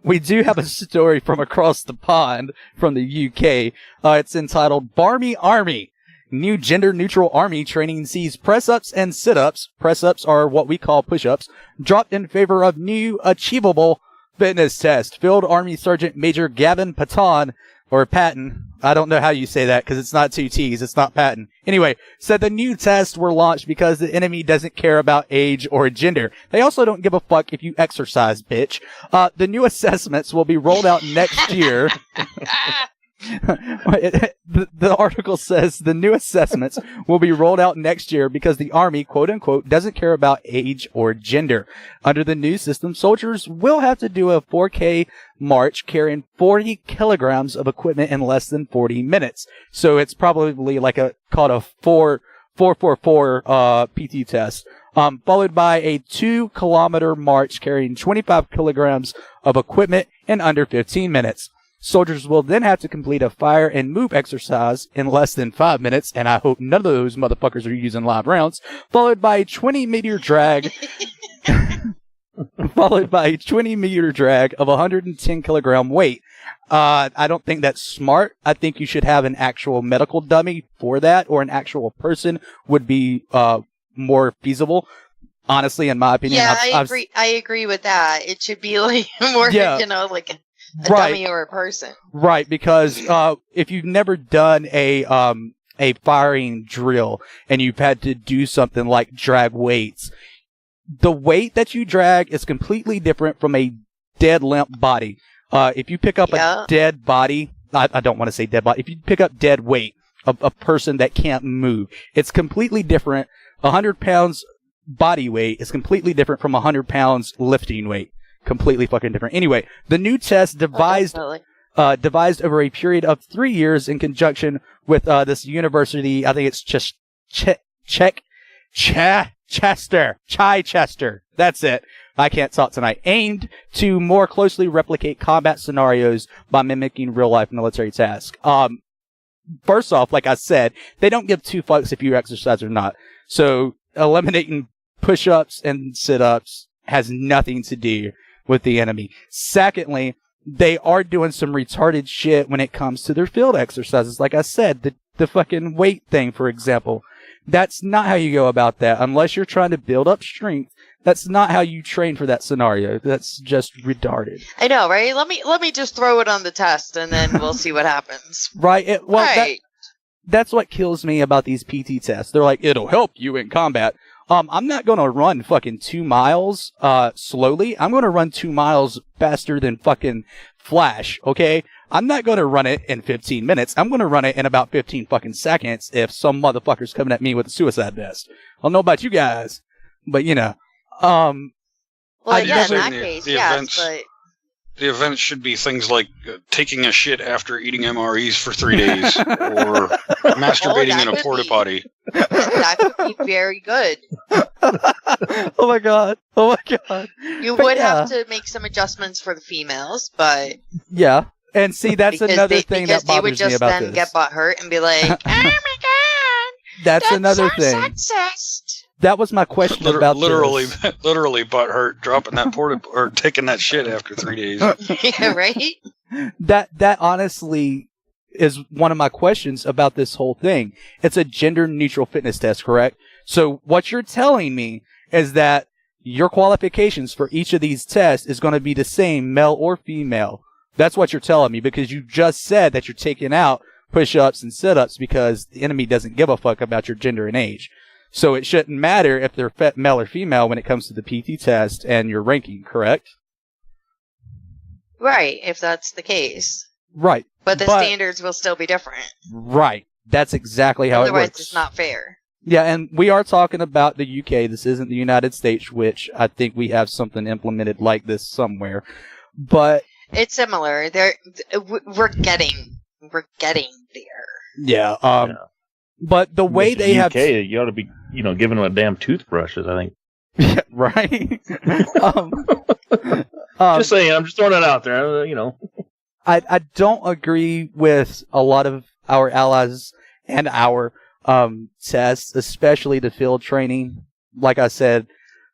[SPEAKER 2] We do have a story from across the pond from the UK. It's entitled "Barmy Army." New gender-neutral army training sees press-ups and sit-ups. Press-ups are what we call push-ups. Dropped in favor of new achievable fitness test. Field Army Sergeant Major Gavin Patton, or Patton, I don't know how you say that because it's not two T's, it's not Patton. Anyway, said the new tests were launched because the enemy doesn't care about age or gender. They also don't give a fuck if you exercise, bitch. The new assessments will be rolled out next year. The article says the new assessments will be rolled out next year because the Army, quote unquote, doesn't care about age or gender. Under the new system, soldiers will have to do a 4K march carrying 40 kilograms of equipment in less than 40 minutes. So it's probably like called a 444 PT test. Followed by a 2-kilometer march carrying 25 kilograms of equipment in under 15 minutes. Soldiers will then have to complete a fire and move exercise in less than 5 minutes, and I hope none of those motherfuckers are using live rounds, followed by a 20-meter drag followed by a 20-meter drag of 110 kilogram weight. I don't think that's smart. I think you should have an actual medical dummy for that, or an actual person would be more feasible. Honestly, in my opinion.
[SPEAKER 9] Yeah, I agree with that. It should be like more, you know, like a dummy or a person. Right,
[SPEAKER 2] because if you've never done a firing drill and you've had to do something like drag weights, the weight that you drag is completely different from a dead limp body. If you pick up a dead body, I don't want to say dead body. If you pick up dead weight of a person that can't move, it's completely different. 100 pounds body weight is completely different from 100 pounds lifting weight. Completely fucking different. Anyway, the new test devised over a period of 3 years in conjunction with this university. I think it's just Chichester. That's it. I can't talk tonight. Aimed to more closely replicate combat scenarios by mimicking real life military tasks. First off, like I said, they don't give two fucks if you exercise or not. So eliminating push-ups and sit-ups has nothing to do with the enemy. Secondly, they are doing some retarded shit when it comes to their field exercises. Like I said, the fucking weight thing, for example. That's not how you go about that. Unless you're trying to build up strength, that's not how you train for that scenario. That's just retarded.
[SPEAKER 9] I know, right? Let me just throw it on the test, and then we'll see what happens.
[SPEAKER 2] Right. That's what kills me about these PT tests. They're like, it'll help you in combat. I'm not going to run fucking 2 miles slowly. I'm going to run 2 miles faster than fucking Flash, okay? I'm not going to run it in 15 minutes. I'm going to run it in about 15 fucking seconds if some motherfucker's coming at me with a suicide vest. I don't know about you guys, but you know.
[SPEAKER 9] Well, yeah, in that case, yes, but...
[SPEAKER 1] The events should be things like taking a shit after eating MREs for 3 days, or masturbating in a porta potty.
[SPEAKER 9] That could be very good.
[SPEAKER 2] Oh my god!
[SPEAKER 9] You would have to make some adjustments for the females, but
[SPEAKER 2] yeah. And see, that's another thing that bothers me about this. Because they would just then
[SPEAKER 9] get butthurt and be like, "Oh my god,
[SPEAKER 2] that's another
[SPEAKER 9] so
[SPEAKER 2] thing."
[SPEAKER 9] Sexist.
[SPEAKER 2] That was my question about
[SPEAKER 1] literally butt hurt, dropping that or taking that shit after 3 days.
[SPEAKER 9] Yeah, right.
[SPEAKER 2] That honestly is one of my questions about this whole thing. It's a gender neutral fitness test, correct? So what you're telling me is that your qualifications for each of these tests is going to be the same, male or female. That's what you're telling me, because you just said that you're taking out push-ups and sit-ups because the enemy doesn't give a fuck about your gender and age. So it shouldn't matter if they're male or female when it comes to the PT test and your ranking, correct?
[SPEAKER 9] Right, if that's the case.
[SPEAKER 2] Right.
[SPEAKER 9] But the standards will still be different.
[SPEAKER 2] Right. That's exactly how it works.
[SPEAKER 9] Otherwise, it's not fair.
[SPEAKER 2] Yeah, and we are talking about the UK. This isn't the United States, which I think we have something implemented like this somewhere. But
[SPEAKER 9] it's similar. We're getting there.
[SPEAKER 2] Yeah. But the way they have
[SPEAKER 12] you ought to be, giving them a damn toothbrushes, I think.
[SPEAKER 2] Yeah, right.
[SPEAKER 12] Just saying, I'm just throwing it out there,
[SPEAKER 2] I don't agree with a lot of our allies and our tests, especially the field training. Like I said,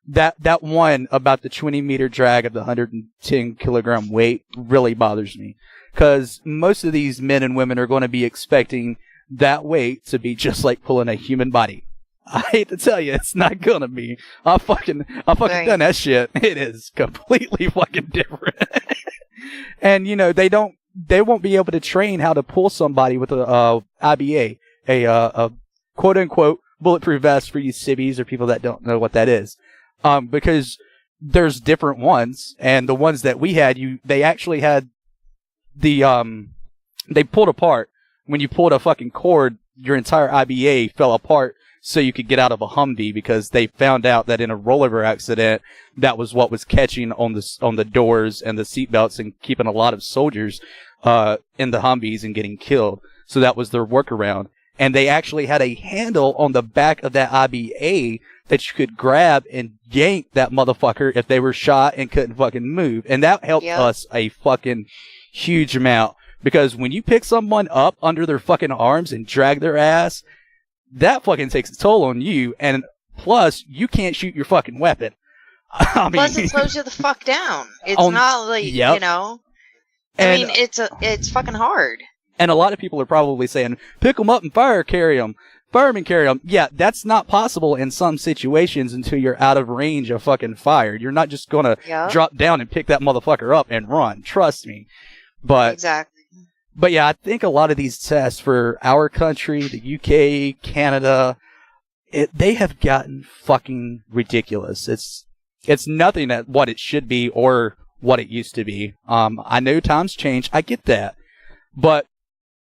[SPEAKER 2] that one about the 20-meter drag of the 110 kilogram weight really bothers me, because most of these men and women are going to be expecting that weight to be just like pulling a human body. I hate to tell you, it's not gonna be. I fucking done that shit. It is completely fucking different. And they won't be able to train how to pull somebody with a IBA, a quote unquote bulletproof vest for you civvies or people that don't know what that is. Because there's different ones, and the ones that we had, they actually had they pulled apart. When you pulled a fucking cord, your entire IBA fell apart so you could get out of a Humvee, because they found out that in a rollover accident, that was what was catching on the doors and the seatbelts and keeping a lot of soldiers in the Humvees and getting killed. So that was their workaround. And they actually had a handle on the back of that IBA that you could grab and yank that motherfucker if they were shot and couldn't fucking move. And that helped us a fucking huge amount. Because when you pick someone up under their fucking arms and drag their ass, that fucking takes a toll on you. And plus, you can't shoot your fucking weapon.
[SPEAKER 9] Plus, it slows you the fuck down. It's not like, it's fucking hard.
[SPEAKER 2] And a lot of people are probably saying, pick them up and carry them. Firemen carry them. Yeah, that's not possible in some situations until you're out of range of fucking fire. You're not just going to drop down and pick that motherfucker up and run. Trust me. But
[SPEAKER 9] exactly.
[SPEAKER 2] But yeah, I think a lot of these tests for our country, the UK, Canada, they have gotten fucking ridiculous. It's nothing at what it should be or what it used to be. I know times change. I get that. But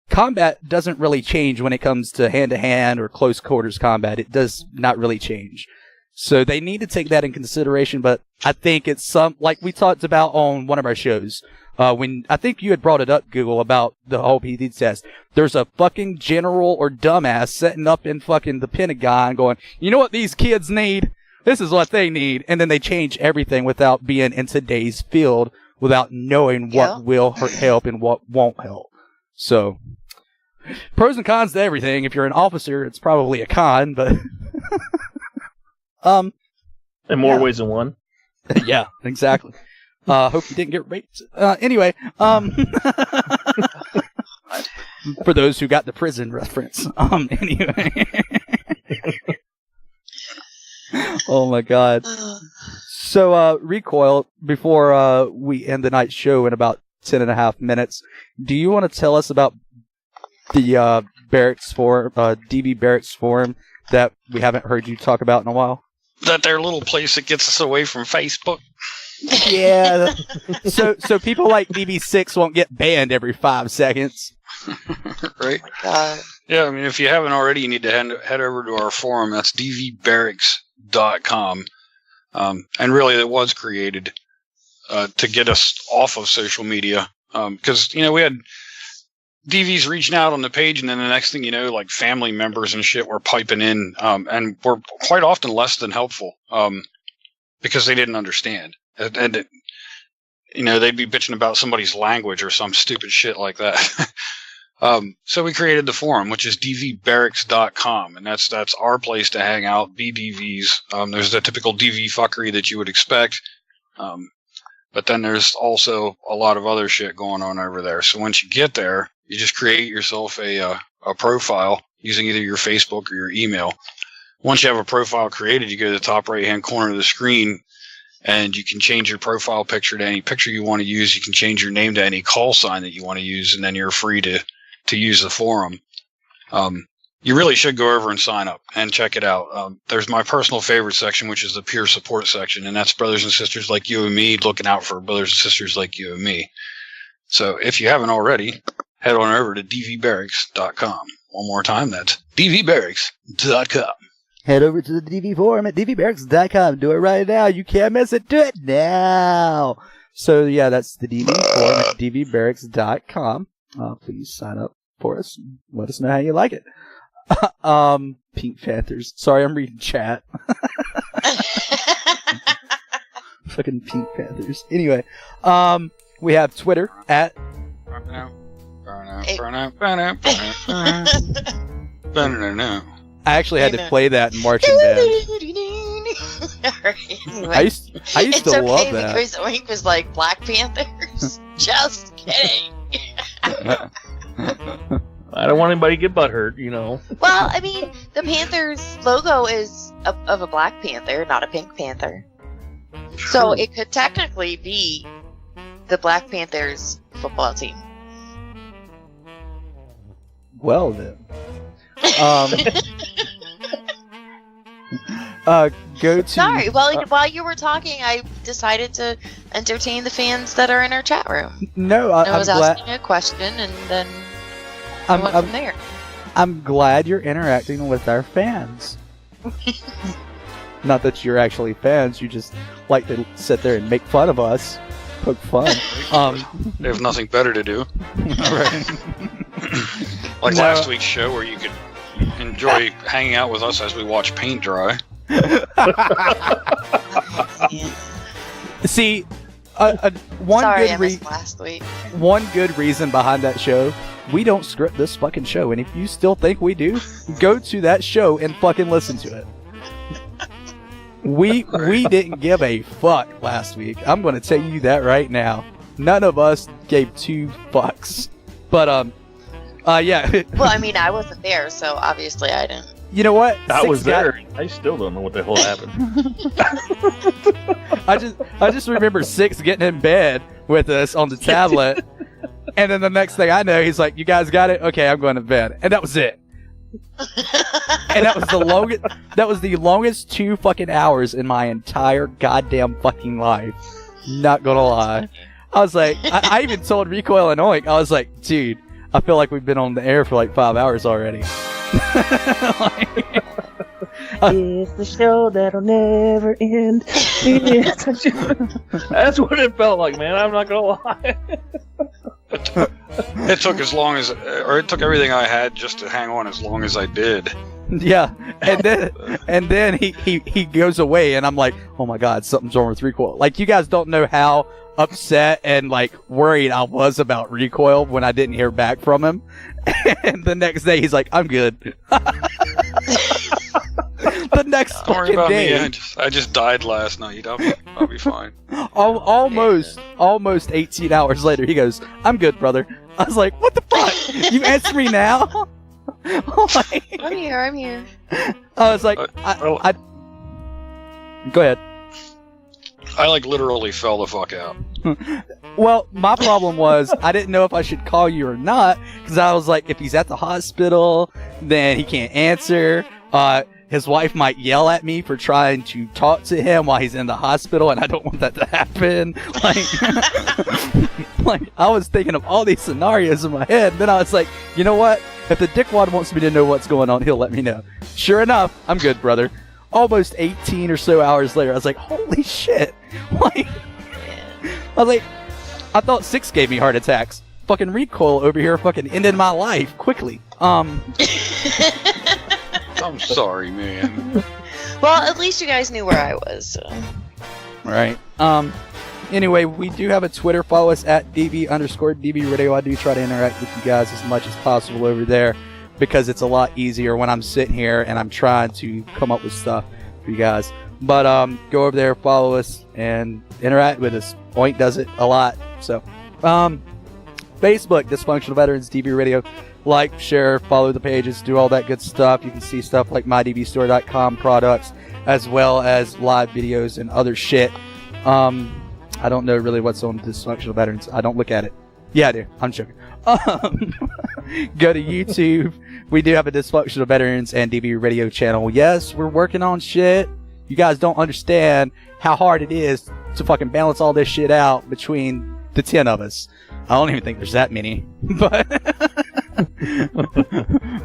[SPEAKER 2] combat doesn't really change when it comes to hand-to-hand or close quarters combat. It does not really change. So they need to take that in consideration, but I think it's like we talked about on one of our shows, when I think you had brought it up, Google, about the whole PT test. There's a fucking general or dumbass sitting up in fucking the Pentagon going, you know what these kids need? This is what they need. And then they change everything without being in today's field, without knowing what will help and what won't help. So, pros and cons to everything. If you're an officer, it's probably a con, but...
[SPEAKER 12] in more ways than one.
[SPEAKER 2] Yeah, exactly. Hope you didn't get raped. Anyway, for those who got the prison reference. Anyway. Oh my God. So, Recoil, before we end the night show in about 10.5 minutes, do you want to tell us about the Barracks forum, DV Barracks forum that we haven't heard you talk about in a while?
[SPEAKER 1] That their little place that gets us away from Facebook.
[SPEAKER 2] Yeah. So people like DV6 won't get banned every 5 seconds.
[SPEAKER 1] Right? Yeah, I mean, if you haven't already, you need to head over to our forum. That's dvbarracks.com. And really, it was created to get us off of social media. Because, we had DVs reaching out on the page, and then the next thing you know, like family members and shit were piping in, and were quite often less than helpful, because they didn't understand. And they'd be bitching about somebody's language or some stupid shit like that. So we created the forum, which is dvbarracks.com, and that's our place to hang out, be DVs. There's the typical DV fuckery that you would expect, but then there's also a lot of other shit going on over there. So once you get there, you just create yourself a profile using either your Facebook or your email. Once you have a profile created, you go to the top right-hand corner of the screen, and you can change your profile picture to any picture you want to use. You can change your name to any call sign that you want to use, and then you're free to use the forum. You really should go over and sign up and check it out. There's my personal favorite section, which is the peer support section, and that's brothers and sisters like you and me looking out for brothers and sisters like you and me. So if you haven't already, head on over to dvbarracks.com. One more time, that's dvbarracks.com.
[SPEAKER 2] Head over to the DV forum at dvbarracks.com. Do it right now. You can't miss it. Do it now. So, yeah, that's the DV forum at dvbarracks.com. Please sign up for us. Let us know how you like it. Pink Panthers. Sorry, I'm reading chat. Fucking Pink Panthers. Anyway, we have Twitter at... I actually had to play that in marching band.
[SPEAKER 9] Anyway,
[SPEAKER 2] I used to love that.
[SPEAKER 9] Because Oink was like Black Panthers. Just kidding.
[SPEAKER 12] I don't want anybody to get butthurt,
[SPEAKER 9] Well, I mean, the Panthers logo is of a Black Panther, not a Pink Panther. So it could technically be the Black Panthers football team.
[SPEAKER 2] Well then. Go to...
[SPEAKER 9] Sorry, while you were talking, I decided to entertain the fans that are in our chat room.
[SPEAKER 2] No,
[SPEAKER 9] I was asking a question, and then I went from there.
[SPEAKER 2] I'm glad you're interacting with our fans. Not that you're actually fans, you just like to sit there and make fun of us. Poke fun.
[SPEAKER 1] They have nothing better to do.
[SPEAKER 2] Right.
[SPEAKER 1] Like last week's show where you could enjoy hanging out with us as we watch paint dry.
[SPEAKER 2] See,
[SPEAKER 9] last week.
[SPEAKER 2] One good reason behind that show, we don't script this fucking show, and if you still think we do, go to that show and fucking listen to it. We didn't give a fuck last week. I'm going to tell you that right now. None of us gave 2 fucks. But yeah.
[SPEAKER 9] Well, I mean, I wasn't there, so obviously I didn't.
[SPEAKER 2] You know what?
[SPEAKER 12] I was there. I still don't know what the hell happened.
[SPEAKER 2] I just remember Six getting in bed with us on the tablet, and then the next thing I know, he's like, "You guys got it? Okay, I'm going to bed," and that was it. And that was the longest. That was the longest 2 fucking hours in my entire goddamn fucking life. Not gonna lie. I was like, I even told Recoil and Oink, I was like, dude, I feel like we've been on the air for like 5 hours already.
[SPEAKER 12] It's the show that'll never end. That's what it felt like, man. I'm not gonna lie.
[SPEAKER 1] It took as long as, or it took everything I had just to hang on as long as I did.
[SPEAKER 2] Yeah, and then he goes away, and I'm like, oh my god, something's wrong with Recoil. Like, you guys don't know how upset and like worried I was about Recoil when I didn't hear back from him. And the next day he's like, I'm good. The next fucking day.
[SPEAKER 1] Me. I just died last night. I'll be fine.
[SPEAKER 2] Almost 18 hours later, he goes, I'm good, brother. I was like, what the fuck? You answer me now?
[SPEAKER 9] Like, I'm here.
[SPEAKER 2] I was like, go ahead.
[SPEAKER 1] I like literally fell the fuck out.
[SPEAKER 2] Well, my problem was I didn't know if I should call you or not, because I was like, if he's at the hospital, then he can't answer. His wife might yell at me for trying to talk to him while he's in the hospital, and I don't want that to happen. Like, I was thinking of all these scenarios in my head. Then I was like, you know what? If the dickwad wants me to know what's going on, he'll let me know. Sure enough, I'm good, brother. Almost 18 or so hours later, I was like, holy shit. Like, I was like, I thought 6 gave me heart attacks. Fucking Recoil over here fucking ended my life quickly.
[SPEAKER 1] I'm sorry, man.
[SPEAKER 9] Well, at least you guys knew where I was. So.
[SPEAKER 2] Right. Anyway, we do have a Twitter. Follow us at DV_DV Radio. I do try to interact with you guys as much as possible over there, because it's a lot easier when I'm sitting here and I'm trying to come up with stuff for you guys. But go over there, follow us, and interact with us. Oink does it a lot. So, Facebook, Dysfunctional Veterans DV Radio. Like, share, follow the pages, do all that good stuff. You can see stuff like mydvstore.com products, as well as live videos and other shit. I don't know really what's on Dysfunctional Veterans. I don't look at it. Yeah, I do. I'm joking. Go to YouTube. We do have a Dysfunctional Veterans and DV Radio channel. Yes, we're working on shit. You guys don't understand how hard it is to fucking balance all this shit out between the 10 of us. I don't even think there's that many.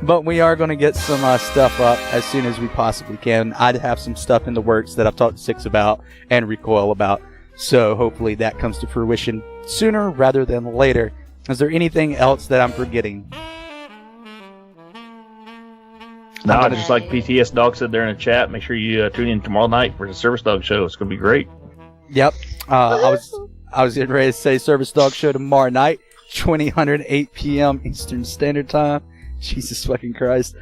[SPEAKER 2] But we are going to get some stuff up as soon as we possibly can. I'd have some stuff in the works that I've talked to Six about and Recoil about. So hopefully that comes to fruition sooner rather than later. Is there anything else that I'm forgetting?
[SPEAKER 12] No, just like PTSDog said there in the chat, make sure you tune in tomorrow night for the Service Dog show. It's going to be great.
[SPEAKER 2] Yep. I was getting ready to say Service Dog show tomorrow night, 20:08 p.m. Eastern Standard Time. Jesus fucking Christ.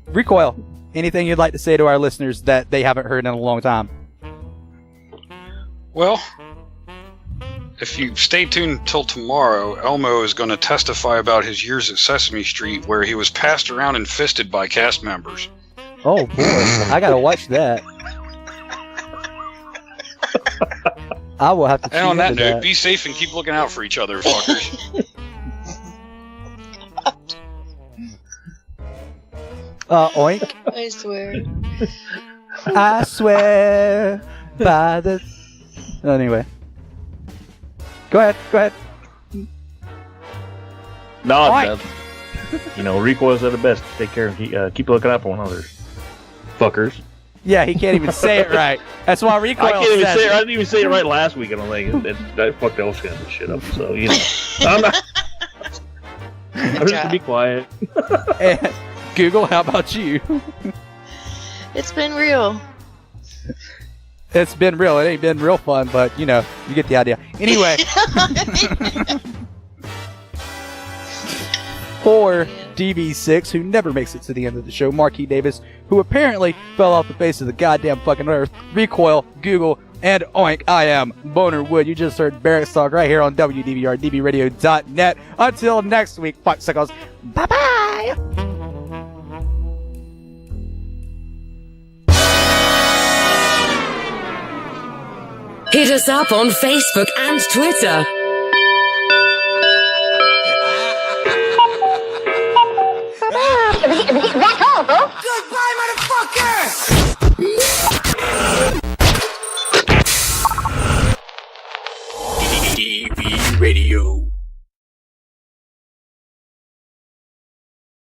[SPEAKER 2] Recoil, anything you'd like to say to our listeners that they haven't heard in a long time?
[SPEAKER 1] Well, if you stay tuned till tomorrow, Elmo is going to testify about his years at Sesame Street, where he was passed around and fisted by cast members.
[SPEAKER 2] Oh boy, I gotta watch that. I will have to.
[SPEAKER 1] And on that note, be safe and keep looking out for each other, fuckers.
[SPEAKER 2] Oink.
[SPEAKER 9] I swear.
[SPEAKER 2] I swear by the. Anyway, go ahead.
[SPEAKER 12] No, Recoil's at the best. Take care and keep looking out for one another, fuckers.
[SPEAKER 2] Yeah, he can't even say it right. That's why Recoil
[SPEAKER 12] I can't even
[SPEAKER 2] says
[SPEAKER 12] say it. I didn't even say it right last week. I don't think I fucked Elshkin this shit up. So I'm not. I'm just to be quiet.
[SPEAKER 2] And Google, how about you?
[SPEAKER 9] It's been real.
[SPEAKER 2] It's been real. It ain't been real fun, but you get the idea. Anyway. For DV6, who never makes it to the end of the show, Marquis Davis, who apparently fell off the face of the goddamn fucking earth, Recoil, Google, and Oink, I am Boner Wood. You just heard Barracks talk right here on WDVR, DVRadio.net. Until next week, fucksuckles. Bye-bye!
[SPEAKER 15] Hit us up on Facebook and Twitter.
[SPEAKER 13] That's all, folks.
[SPEAKER 7] Goodbye, motherfucker!
[SPEAKER 5] DV Radio.